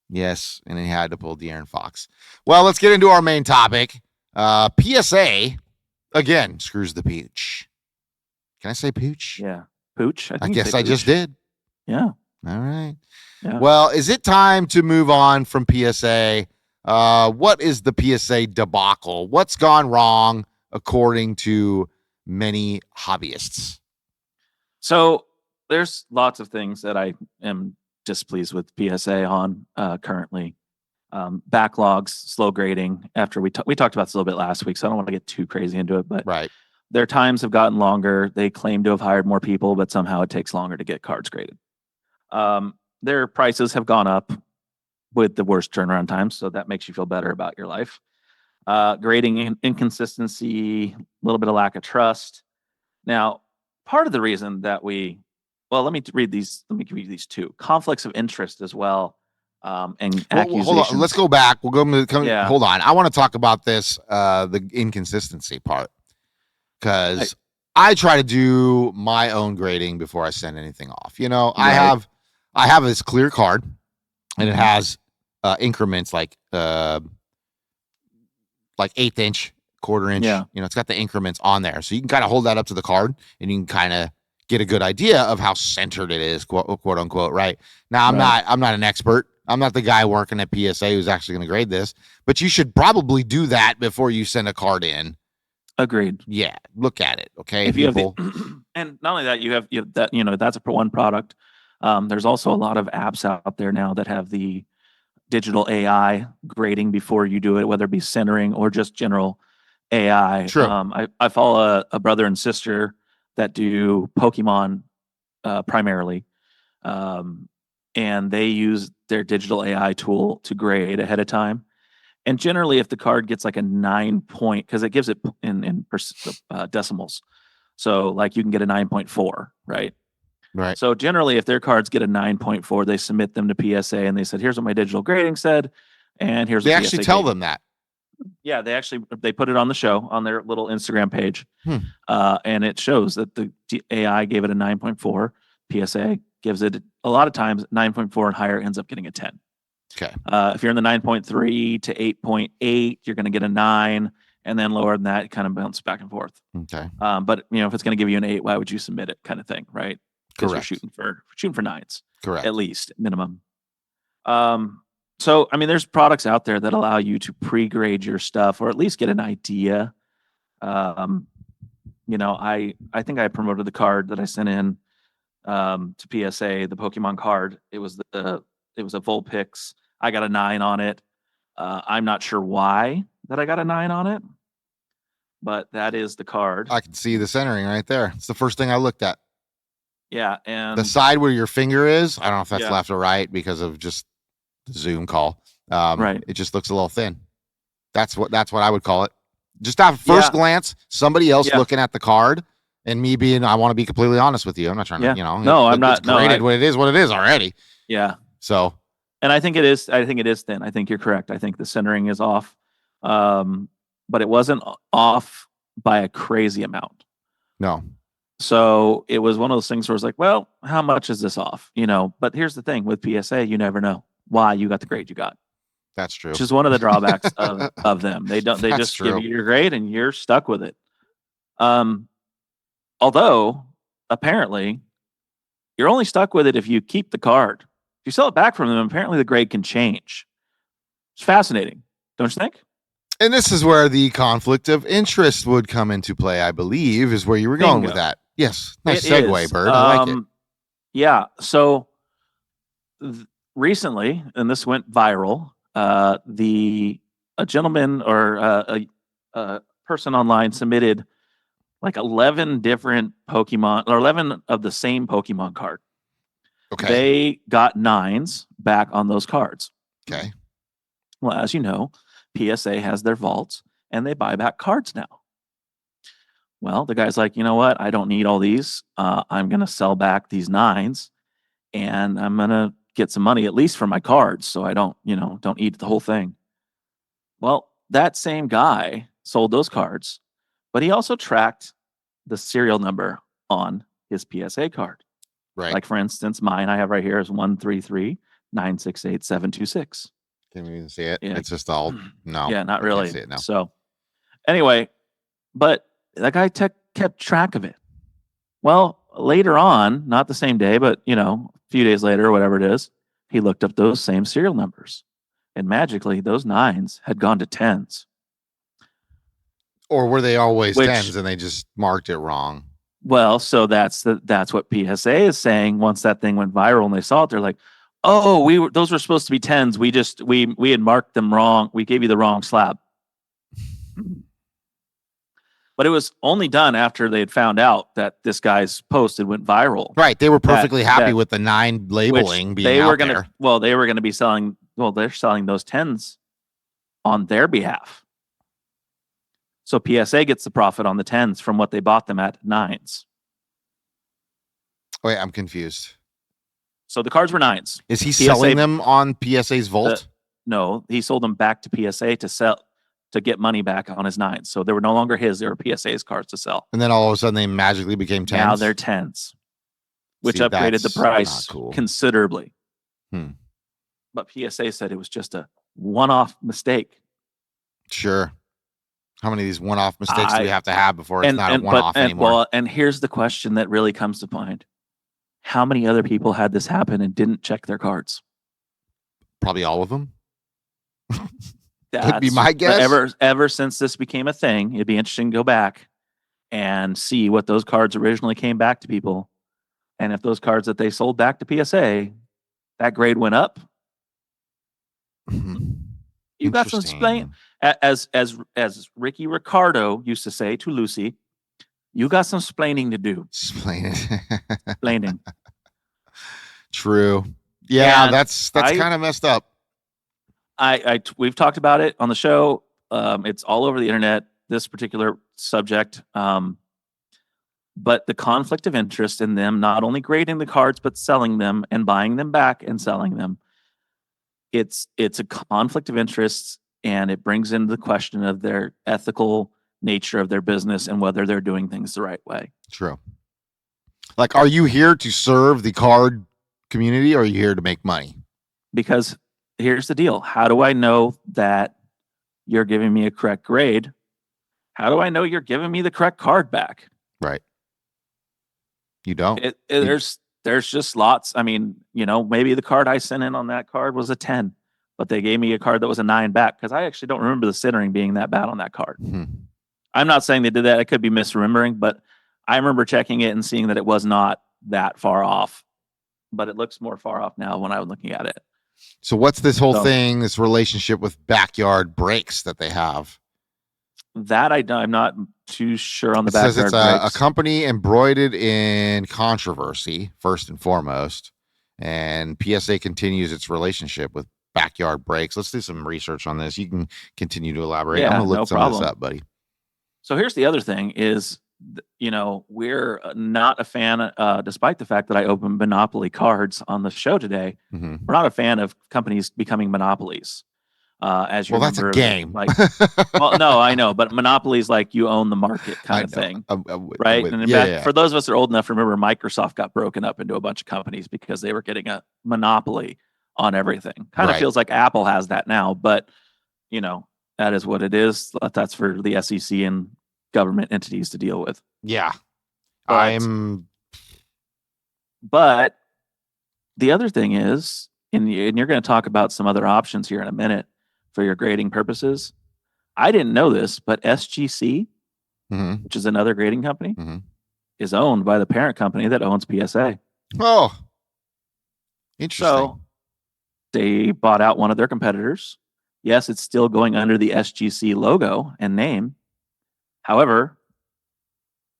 Yes, and he had to pull De'Aaron Fox. Well, let's get into our main topic. PSA, again, screws the pooch. Can I say pooch? Yeah. Pooch? I guess I just did. Yeah. All right. Yeah. Well, is it time to move on from PSA? What is the PSA debacle? What's gone wrong according to many hobbyists? So there's lots of things that I am displeased with PSA on currently. Backlogs, slow grading. After we talked about this a little bit last week, so I don't want to get too crazy into it, but their times have gotten longer. They claim to have hired more people, but somehow it takes longer to get cards graded. Their prices have gone up with the worst turnaround times, so that makes you feel better about your life. Grading inconsistency, a little bit of lack of trust. Now, part of the reason that let me read these. Let me give you these two conflicts of interest as well, and accusations. Hold on. Let's go back. We'll go. Hold on. I want to talk about this, the inconsistency part, because I try to do my own grading before I send anything off. You know, I have this clear card, and it has increments like 1/8 inch, 1/4 inch. Yeah. You know, it's got the increments on there, so you can kind of hold that up to the card, and you can kind of get a good idea of how centered it is, quote unquote. Right now, I'm not an expert. I'm not the guy working at PSA who's actually going to grade this, but you should probably do that before you send a card in. Agreed. Yeah, look at it. Okay, if you have and not only that, you have that. You know, that's one product. There's also a lot of apps out there now that have the digital AI grading before you do it, whether it be centering or just general AI. True. I follow a brother and sister that do Pokémon primarily, and they use their digital AI tool to grade ahead of time. And generally, if the card gets like a 9 point, because it gives it in decimals, so like you can get a 9.4, right? Right. So generally, if their cards get a 9.4, they submit them to PSA, and they said, "Here's what my digital grading said, and here's." They what actually PSA tell gave. them that. Yeah, they put it on the show on their little Instagram page, and it shows that the AI gave it a 9.4. PSA gives it a lot of times 9.4 and higher ends up getting a 10. Okay. If you're in the 9.3 to 8.8, you're going to get a 9, and then lower than that, it kind of bounces back and forth. Okay. But if it's going to give you an 8, why would you submit it? Kind of thing, right? Because you're shooting for 9s, correct, at least minimum. So there's products out there that allow you to pre-grade your stuff or at least get an idea. I think I promoted the card that I sent in to PSA, the Pokemon card. It was a Vulpix. I got a 9 on it. I'm not sure why that I got a 9 on it, but that is the card. I can see the centering right there. It's the first thing I looked at. Yeah, and the side where your finger is, I don't know if that's left or right because of just the Zoom call. Right. It just looks a little thin. That's what I would call it. Just at first glance, somebody else looking at the card and me being, I want to be completely honest with you. I'm not trying to, No, I'm not. It's graded what it is already. Yeah. So. And I think it is thin. I think you're correct. I think the centering is off. But it wasn't off by a crazy amount. No. So it was one of those things where it's like, well, how much is this off? But here's the thing with PSA, you never know why you got the grade you got. That's true. Which is one of the drawbacks of them. They That's just true. give you your grade and you're stuck with it. Although apparently you're only stuck with it if you keep the card. If you sell it back from them, apparently the grade can change. It's fascinating, don't you think? And this is where the conflict of interest would come into play, I believe, is where you were going with that. Yes. Nice segue, Bird. I like it. Yeah. So recently, and this went viral, a gentleman or a person online submitted like 11 different Pokemon or 11 of the same Pokemon card. Okay. They got 9s back on those cards. Okay. Well, as you know, PSA has their vaults and they buy back cards now. Well, the guy's like, you know what? I don't need all these. I'm going to sell back these 9s and I'm going to get some money at least for my cards so I don't eat the whole thing. Well, that same guy sold those cards, but he also tracked the serial number on his PSA card. Right. Like, for instance, mine I have right here is 133968726. Can we even see it? Yeah. It's just all no. Yeah, not I really. can't see it now. So anyway, but that guy kept track of it. Well, later on, not the same day, but a few days later or whatever it is, he looked up those same serial numbers. And magically, those 9s had gone to 10s. Or were they always 10s and they just marked it wrong? Well, so that's what PSA is saying. Once that thing went viral and they saw it, they're like, "Oh, those were supposed to be 10s. We had marked them wrong. We gave you the wrong slab." But it was only done after they had found out that this guy's post had went viral. Right. They were perfectly happy with the 9 labeling being out there. Well, they were going to be selling. Well, they're selling those 10s on their behalf. So PSA gets the profit on the 10s from what they bought them at 9s. Wait, I'm confused. So the cards were 9s. Is he selling them on PSA's vault? No, he sold them back to PSA to get money back on his 9s. So they were no longer his; they were PSA's cards to sell. And then all of a sudden, they magically became 10s. Now they're 10s, which upgraded the price considerably. But PSA said it was just a one-off mistake. Sure. How many of these one-off mistakes do we have to have before it's not a one-off anymore? Well, and here's the question that really comes to mind. How many other people had this happen and didn't check their cards? Probably all of them. That'd be my guess. Ever since this became a thing, it'd be interesting to go back and see what those cards originally came back to people. And if those cards that they sold back to PSA, that grade went up. You got some explain. As Ricky Ricardo used to say to Lucy, you got some splaining to do. Splaining. True. Yeah, and that's kind of messed up. We've talked about it on the show. It's all over the internet, this particular subject. But the conflict of interest in them not only grading the cards, but selling them and buying them back and selling them. It's a conflict of interest, and it brings into the question of their ethical nature of their business and whether they're doing things the right way. True. Like, are you here to serve the card community or are you here to make money? Because here's the deal. How do I know that you're giving me a correct grade? How do I know you're giving me the correct card back? Right. You don't. There's just lots. I mean, maybe the card I sent in on that card was a 10, but they gave me a card that was a 9 back because I actually don't remember the centering being that bad on that card. I'm not saying they did that. I could be misremembering, but I remember checking it and seeing that it was not that far off, but it looks more far off now when I was looking at it. So what's this whole thing, this relationship with backyard breaks that they have? That I'm not too sure on the backyard. It says it's a company embroidered in controversy, first and foremost, and PSA continues its relationship with backyard breaks. Let's do some research on this. You can continue to elaborate. Yeah, I'm going to look some of this up, buddy. So here's the other thing is, we're not a fan, despite the fact that I opened Monopoly cards on the show today, we're not a fan of companies becoming monopolies. as your That's a member of game. Like, well, no, I know, but Monopoly's like you own the market kind of thing, right? And in fact, for those of us that are old enough, remember Microsoft got broken up into a bunch of companies because they were getting a monopoly on everything. Kind of feels like Apple has that now, but you know, that is what it is. That's for the SEC and government entities to deal with. Yeah. But the other thing is, and you're going to talk about some other options here in a minute for your grading purposes. I didn't know this, but SGC, which is another grading company, is owned by the parent company that owns PSA. Oh, interesting. So they bought out one of their competitors. Yes, it's still going under the SGC logo and name. However,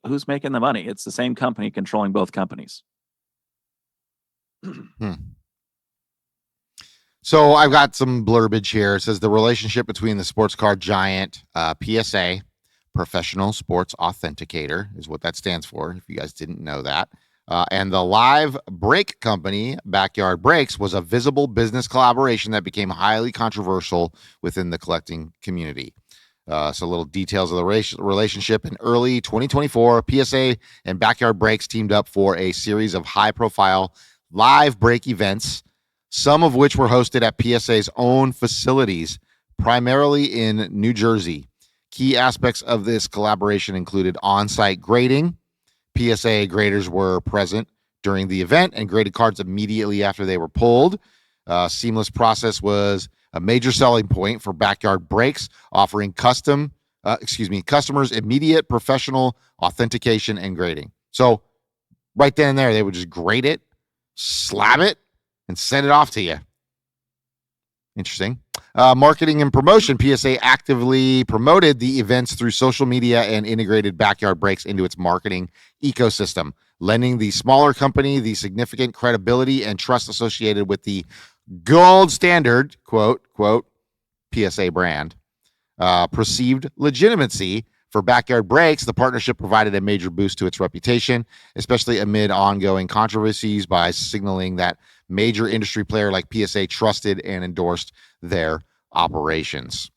who's making the money? It's the same company controlling both companies. So I've got some blurbage here. It says the relationship between the sports card giant PSA, Professional Sports Authenticator, is what that stands for, if you guys didn't know that, and the live break company, Backyard Breaks, was a visible business collaboration that became highly controversial within the collecting community. So little details of the relationship. In early 2024, PSA and Backyard Breaks teamed up for a series of high-profile live break events, some of which were hosted at PSA's own facilities, primarily in New Jersey. Key aspects of this collaboration included on-site grading. PSA graders were present during the event and graded cards immediately after they were pulled. Seamless process was a major selling point for Backyard Breaks, offering customers immediate professional authentication and grading. So right then and there, they would just grade it, slab it, and send it off to you. Interesting. Marketing and promotion. PSA actively promoted the events through social media and integrated Backyard Breaks into its marketing ecosystem, lending the smaller company the significant credibility and trust associated with the gold standard, quote, PSA brand. Perceived legitimacy. For Backyard Breaks, the partnership provided a major boost to its reputation, especially amid ongoing controversies, by signaling that major industry player like PSA trusted and endorsed their operations.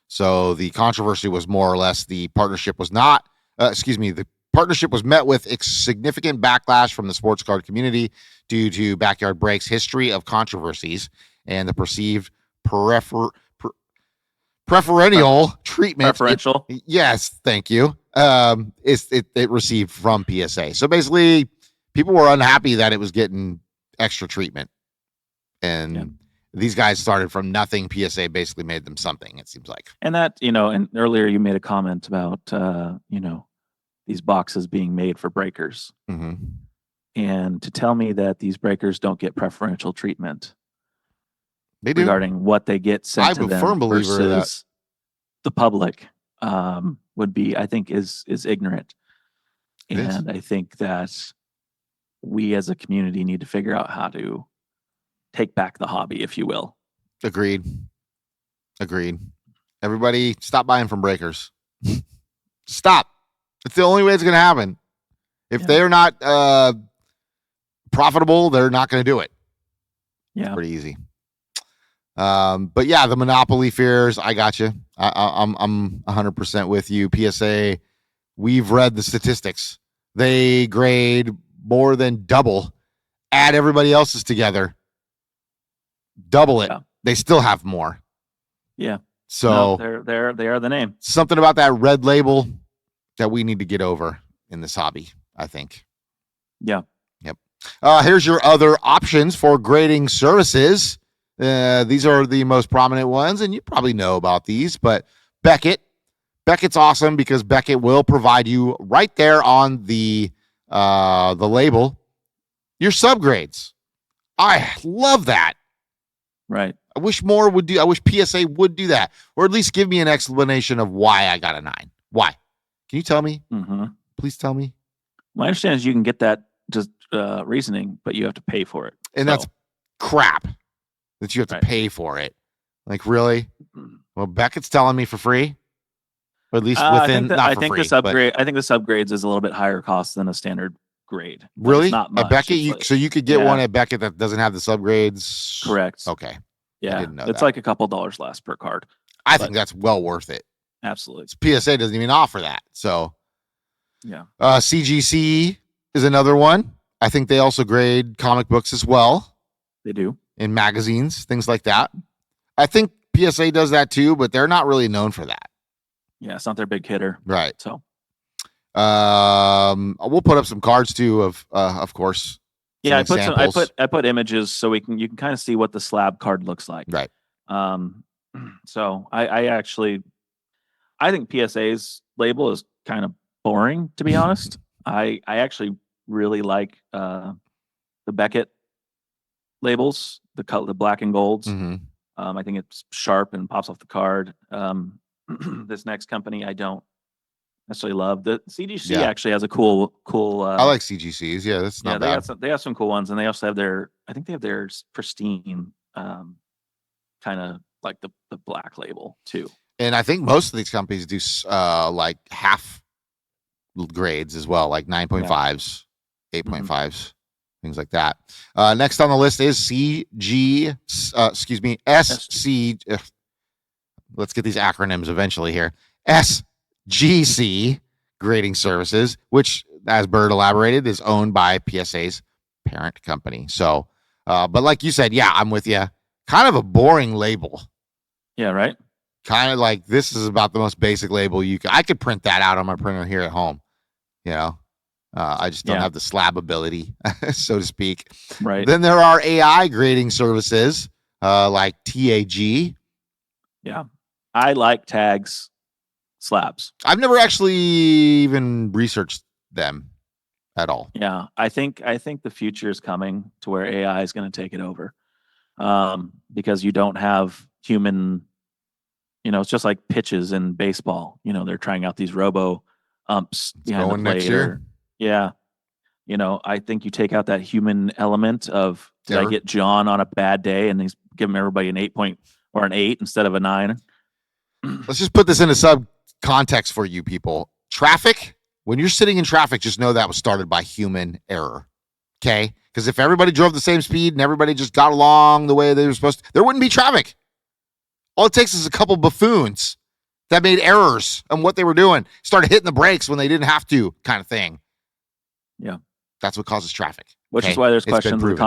So the controversy was more or less the partnership was not, the partnership was met with significant backlash from the sports card community due to Backyard Breaks' history of controversies and the perceived preferential treatment. Preferential. Yes, thank you. It received from PSA. So basically, people were unhappy that it was getting extra treatment, and these guys started from nothing. PSA basically made them something. It seems like. And that, and earlier you made a comment about these boxes being made for breakers, and to tell me that these breakers don't get preferential treatment. They do. Regarding what they get sent to them. I'm a firm believer versus the public would be, I think, is ignorant. And I think that we as a community need to figure out how to take back the hobby, if you will. Agreed. Everybody stop buying from breakers. Stop. It's the only way it's going to happen. If they're not profitable, they're not going to do it. Yeah. It's pretty easy. But yeah, the monopoly fears, I got you. I'm 100% with you. PSA, we've read the statistics. They grade more than double, add everybody else's together, double it. Yeah. They still have more. Yeah. So they are the name. Something about that red label that we need to get over in this hobby, I think. Yeah. Yep. Here's your other options for grading services. These are the most prominent ones, and you probably know about these, but Beckett. Beckett's awesome because Beckett will provide you right there on the label your subgrades. I love that. Right. I wish more would do. I wish PSA would do that, or at least give me an explanation of why I got a 9. Why? Can you tell me? Please tell me. My understanding is you can get that just reasoning, but you have to pay for it. And that's crap. That you have to pay for it. Like, really? Well, Beckett's telling me for free. Or at least within, I think the subgrades is a little bit higher cost than a standard grade. Really? Not much. At Beckett, so you could get one at Beckett that doesn't have the subgrades? Correct. Okay. Yeah, didn't know it's that. like a couple dollars less per card. I think that's well worth it. Absolutely. PSA doesn't even offer that. So Yeah. CGC is another one. I think they also grade comic books as well. They do. In magazines, things like that. I think PSA does that too, but they're not really known for that. Yeah, it's not their big hitter. Right. So we'll put up some cards too of course. Yeah, I put images so you can kind of see what the slab card looks like. Right. So I think PSA's label is kind of boring, to be honest. I actually really like the Beckett labels, the black and golds. Mm-hmm. I think it's sharp and pops off the card. This next company I don't necessarily love. The CGC actually has a cool. I like CGCs. Yeah, that's not bad. They have some cool ones, and they also have I think they have their pristine, kind of like the black label too. And I think most of these companies do like half grades as well, like 9.5s, 8.5s, things like that. Next on the list is SC. Let's get these acronyms eventually here. SGC Grading Services, which, as Bird elaborated, is owned by PSA's parent company. So, but like you said, yeah, I'm with you. Kind of a boring label. Yeah, right. Kind of like this is about the most basic label I could print that out on my printer here at home. You know, I just don't have the slab ability, so to speak. Right. Then there are AI grading services like TAG. Yeah, I like tags slabs. I've never actually even researched them at all. Yeah, I think the future is coming to where AI is going to take it over, because you don't have human. You know, it's just like pitches in baseball. You know, they're trying out these robo umps behind the plate. Next year. Yeah. You know, I think you take out that human element of, did I get John on a bad day and he's giving everybody an 8 or an 8 instead of a 9? Let's just put this into sub context for you people. Traffic, when you're sitting in traffic, just know that was started by human error. Okay? Because if everybody drove the same speed and everybody just got along the way they were supposed to, there wouldn't be traffic. All it takes is a couple buffoons that made errors on what they were doing, started hitting the brakes when they didn't have to, kind of thing. Yeah. That's what causes traffic. Which is why there's questions of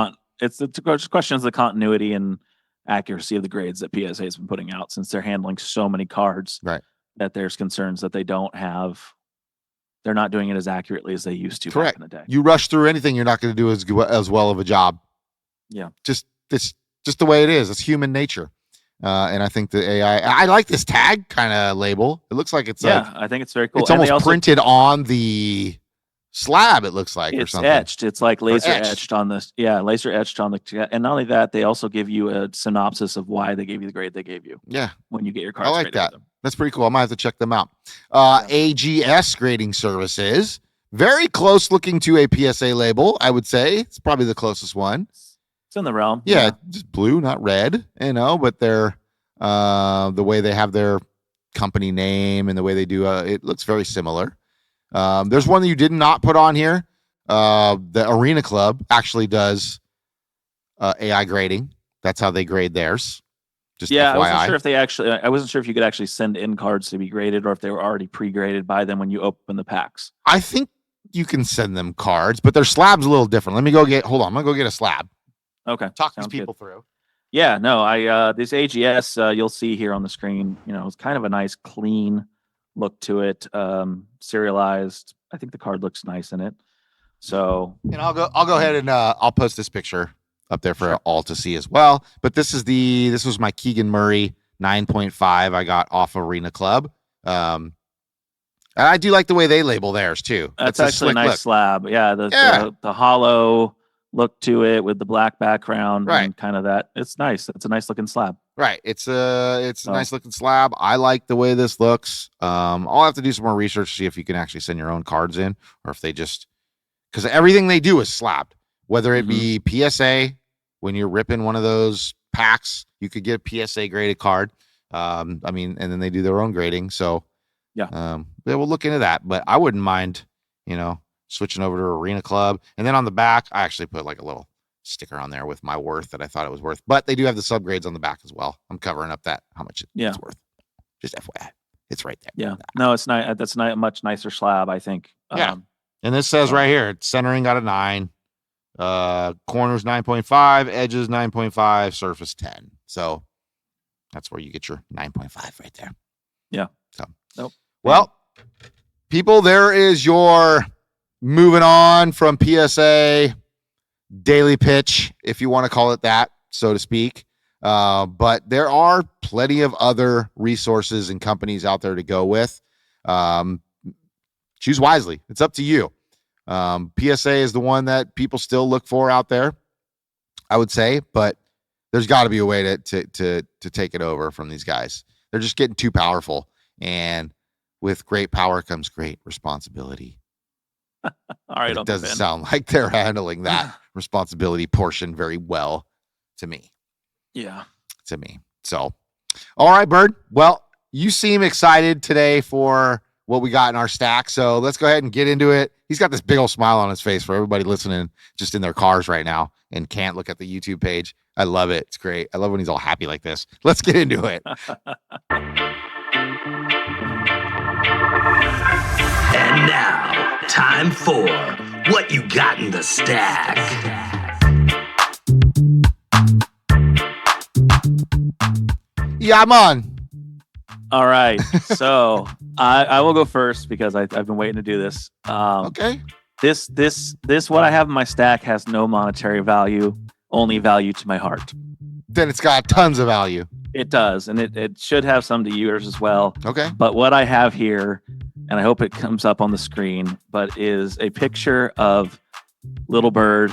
questions of the continuity and accuracy of the grades that PSA has been putting out, since they're handling so many cards. Right. That there's concerns that they're not doing it as accurately as they used to. Correct. Back in the day. You rush through anything, you're not going to do as well of a job. Yeah. Just the way it is. It's human nature. And I think the AI, I like this tag kind of label. It looks like it's I think it's very cool. It's almost printed on the slab, it looks like, or something. It's etched. It's like laser etched on the, laser etched on the, and not only that, they also give you a synopsis of why they gave you the grade they gave you. Yeah. When you get your cards. I like that. That's pretty cool. I might have to check them out. AGS Grading Services. Very close looking to a PSA label, I would say. It's probably the closest one. It's in the realm. Yeah, just blue, not red, but they're the way they have their company name and the way they do it looks very similar. There's one that you did not put on here. The Arena Club actually does AI grading. That's how they grade theirs. Just FYI. I wasn't sure if you could actually send in cards to be graded or if they were already pre-graded by them when you open the packs. I think you can send them cards, but their slab's a little different. I'm going to go get a slab. Okay. Talk these people through. Yeah, no, this AGS you'll see here on the screen, it's kind of a nice clean look to it, serialized. I think the card looks nice in it. So, and I'll go ahead and I'll post this picture up there for all to see as well. But this was my Keegan Murray 9.5 I got off Arena Club. And I do like the way they label theirs too. That's actually a nice slab. Yeah, the hollow look to it with the black background, and kind of that. It's nice. It's a nice looking slab. Right. It's a nice looking slab. I like the way this looks. I'll have to do some more research to see if you can actually send your own cards in, or if they just, because everything they do is slabbed. Whether it be PSA, when you're ripping one of those packs, you could get a PSA graded card. And then they do their own grading. So we'll look into that. But I wouldn't mind, switching over to Arena Club. And then on the back, I actually put like a little sticker on there with my worth that I thought it was worth. But they do have the subgrades on the back as well. I'm covering up that how much it's worth. Just FYI, it's right there. Yeah, no, it's not. That's not a much nicer slab, I think. Yeah, and this says right here, centering got a 9, corners 9.5, edges 9.5, surface 10. So that's where you get your 9.5 right there. Yeah. So nope. Well, people, there is your moving on from PSA daily pitch, if you want to call it that, so to speak. But there are plenty of other resources and companies out there to go with. Choose wisely. It's up to you. PSA is the one that people still look for out there, I would say, but there's got to be a way to take it over from these guys. They're just getting too powerful, and with great power comes great responsibility. All right, it doesn't sound like they're handling that responsibility portion very well to me. Yeah. To me. So, all right, Bird. Well, you seem excited today for what we got in our stack. So let's go ahead and get into it. He's got this big old smile on his face for everybody listening just in their cars right now and can't look at the YouTube page. I love it. It's great. I love when he's all happy like this. Let's get into it. And now, time for What You Got in the Stack. Yeah, I'm on. All right. So I will go first because I've been waiting to do this. Okay. This what I have in my stack has no monetary value, only value to my heart. Then it's got tons of value. It does, and it should have some to yours as well. Okay. But what I have here, and I hope it comes up on the screen, but is a picture of Little Bird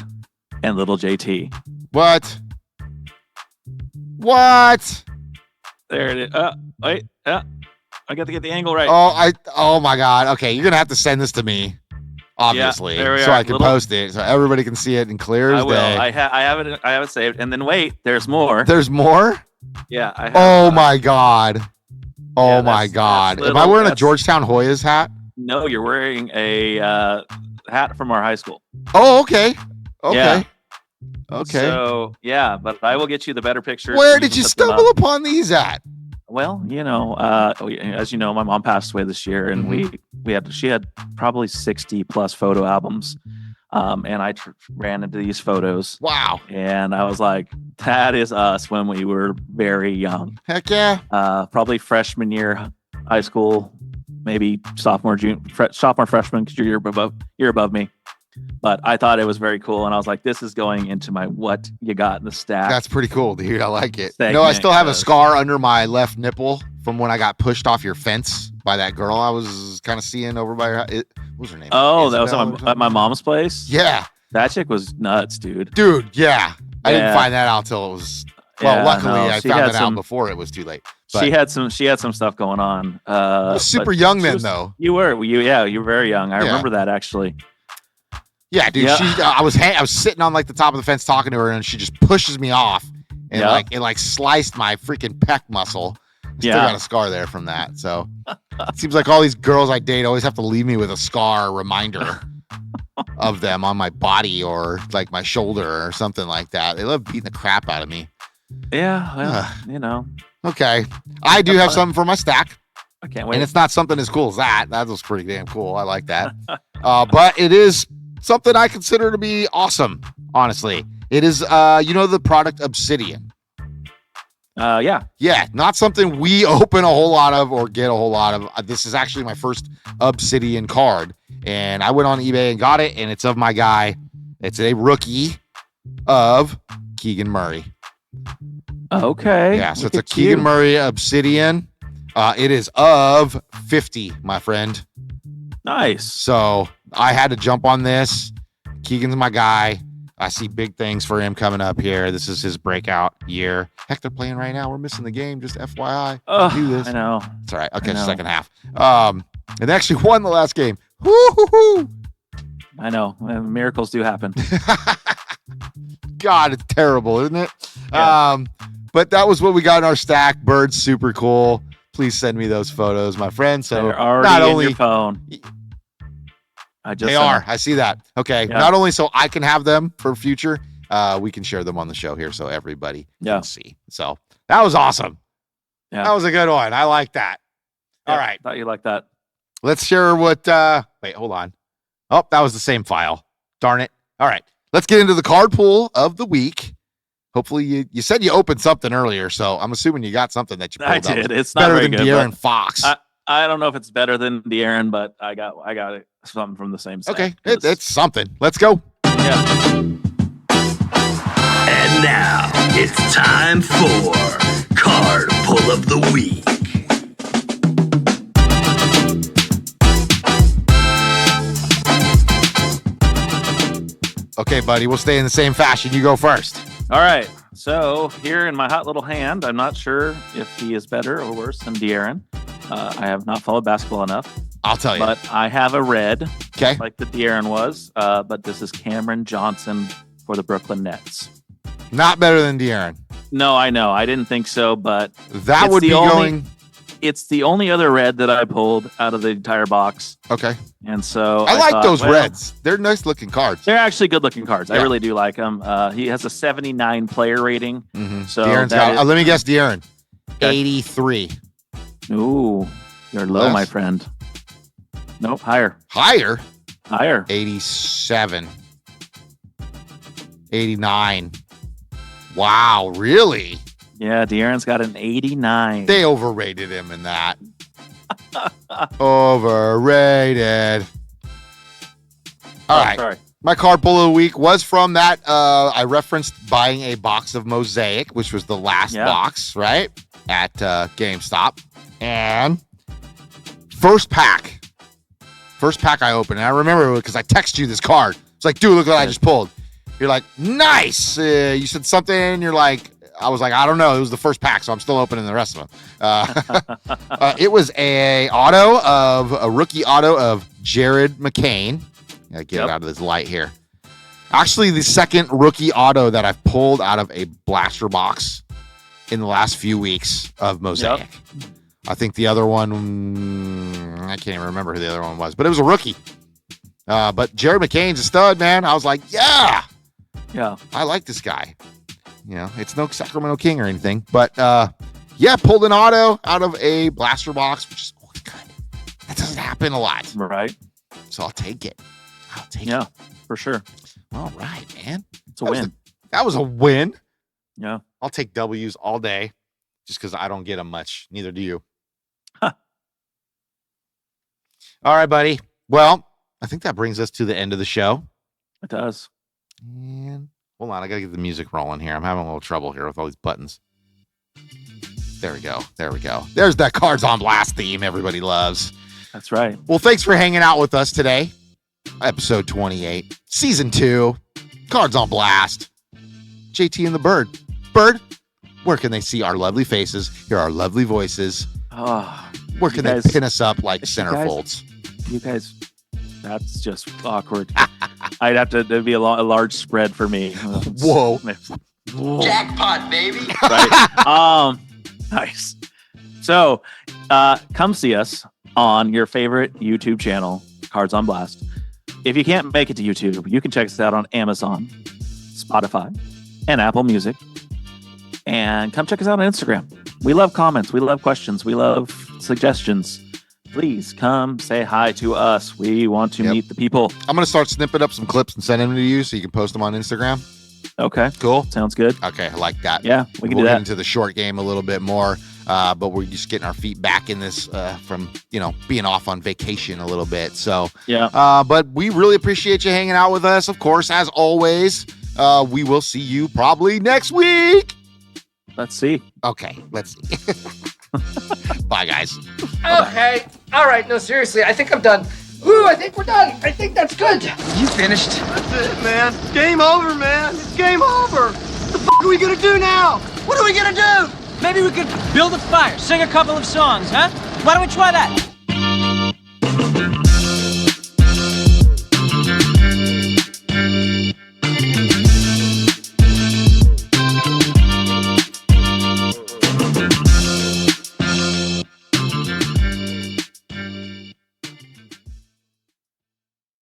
and Little JT. What? There it is. Wait. I got to get the angle right. Oh my God. Okay, you're gonna have to send this to me, obviously, so I can post it, so everybody can see it in clear as I will. day. I have it saved. And then wait, there's more. There's more? Yeah. I have, oh my God. Oh my God. Am I wearing a Georgetown Hoyas hat? No, you're wearing a hat from our high school. Oh, okay. Yeah. Okay. So yeah, but I will get you the better pictures. Where did you stumble upon these at? Well, as you know, my mom passed away this year, and she had probably 60 plus photo albums. And I ran into these photos. Wow. And I was like, that is us when we were very young. Heck yeah. Probably freshman year, high school, maybe sophomore, freshman, because you're above me. But I thought it was very cool, and I was like, this is going into my What You Got in the Stack. That's pretty cool, dude. I like it. Segment, I still have a scar under my left nipple from when I got pushed off your fence by that girl I was kind of seeing over by her. What was her name? Oh, that was at my mom's place? Yeah. That chick was nuts, dude. Yeah. I didn't find that out till it was... Well, luckily, I found that out before it was too late. But she had some stuff going on. I was super young then, though. You were. You were very young. I remember that, actually. Yeah, dude. Yeah. I was sitting on like the top of the fence talking to her, and she just pushes me off, and it sliced my freaking pec muscle. Still got a scar there from that. So it seems like all these girls I date always have to leave me with a scar reminder of them on my body or like my shoulder or something like that. They love beating the crap out of me. Yeah, well, Okay, I do have something for my stack. I can't wait. And it's not something as cool as that. That was pretty damn cool. I like that. But it is something I consider to be awesome, honestly. It is, the product Obsidian. Yeah. Yeah, not something we open a whole lot of or get a whole lot of. This is actually my first Obsidian card. And I went on eBay and got it, and it's of my guy. It's a rookie of Keegan Murray. Okay. Yeah, so it's a Keegan Murray Obsidian. It is of 50, my friend. Nice. So I had to jump on this. Keegan's my guy. I see big things for him coming up here. This is his breakout year. Heck, they're playing right now. We're missing the game. Just FYI. Do this. I know. It's all right. I'll catch the second half. And they actually won the last game. Woo-hoo-hoo. I know. Miracles do happen. God, it's terrible, isn't it? Yeah. But that was what we got in our stack. Bird's super cool. Please send me those photos, my friend. So they're already in your phone. They are. I see that. Okay. Yeah. Not only so I can have them for future, we can share them on the show here so everybody Yeah. can see. So that was awesome. Yeah. That was a good one. I like that. Yeah, All right. Thought you liked that. Let's share what wait, hold on. Oh, that was the same file. Darn it. All right. Let's get into the card pool of the week. Hopefully you said you opened something earlier, so I'm assuming you got something that you pulled I out. did. It's not Better very than good. De'Aaron Fox. I don't know if it's better than De'Aaron, but I got it something from the same site. Okay. It's something. Let's go. Yeah. And now it's time for Card Pull of the Week. Okay, buddy. We'll stay in the same fashion. You go first. All right. So here in my hot little hand, I'm not sure if he is better or worse than De'Aaron. I have not followed basketball enough. I'll tell you. But I have a red, Okay. like the De'Aaron was. But this is Cameron Johnson for the Brooklyn Nets. Not better than De'Aaron. No, I know. I didn't think so, but That It's would the be only- going. it's the only other red that I pulled out of the entire box. Okay. And so I like thought, those well, reds. They're nice looking cards. They're actually good looking cards. I Yeah. really do like them. He has a 79 player rating. Mm-hmm. So De'Aaron's that got. Let me guess, De'Aaron. Okay. 83. Ooh, you're low, Less. my friend. Nope, higher. Higher. Higher. 87. 89. Wow, really? Yeah, De'Aaron's got an 89. They overrated him in that. Overrated. All right. Sorry. My card pull of the week was from that. I referenced buying a box of Mosaic, which was the last box, right? At GameStop. And first pack I opened. And I remember because I texted you this card. It's like, dude, look what I just pulled. You're like, nice. You said something. And you're like, I was like, I don't know. It was the first pack, so I'm still opening the rest of them. It was a rookie auto of Jared McCain. Gotta get it out of this light here. Actually, the second rookie auto that I've pulled out of a blaster box in the last few weeks of Mosaic. Yep. I think the other one, I can't even remember who the other one was, but it was a rookie. But Jared McCain's a stud, man. I was like, yeah, I like this guy. You know, it's no Sacramento King or anything, but pulled an auto out of a blaster box, which is always good. That doesn't happen a lot. Right. So I'll take it. Yeah, for sure. All right, man. It's a win. That was a win. Yeah. I'll take W's all day just because I don't get them much. Neither do you. Huh. All right, buddy. Well, I think that brings us to the end of the show. It does. And hold on, I gotta get the music rolling here. I'm having a little trouble here with all these buttons. There we go. There we go. There's that Cards on Blast theme everybody loves. That's right. Well, thanks for hanging out with us today. Episode 28, Season 2, Cards on Blast. JT and the Bird. Bird, where can they see our lovely faces, hear our lovely voices? Oh, Where can they pin us up like centerfolds? You guys, that's just awkward. I'd have to, there'd be a large spread for me. Whoa. Jackpot, baby. Right. Nice. So, come see us on your favorite YouTube channel, Cards on Blast. If you can't make it to YouTube, you can check us out on Amazon, Spotify, and Apple Music. And come check us out on Instagram. We love comments. We love questions. We love suggestions. Please come say hi to us. We want to meet the people. I'm going to start snipping up some clips and sending them to you so you can post them on Instagram. Okay. Cool. Sounds good. Okay, I like that. Yeah, we can we'll do get that. into the short game a little bit more, but we're just getting our feet back in this from, being off on vacation a little bit. So, but we really appreciate you hanging out with us. Of course, as always, we will see you probably next week. Let's see. Okay, let's see. Bye, guys. Okay. All right. No, seriously. I think I'm done. Ooh, I think we're done. I think that's good. You finished? That's it, man. Game over, man. It's game over. What the f*** are we gonna do now? What are we gonna do? Maybe we could build a fire, sing a couple of songs, huh? Why don't we try that?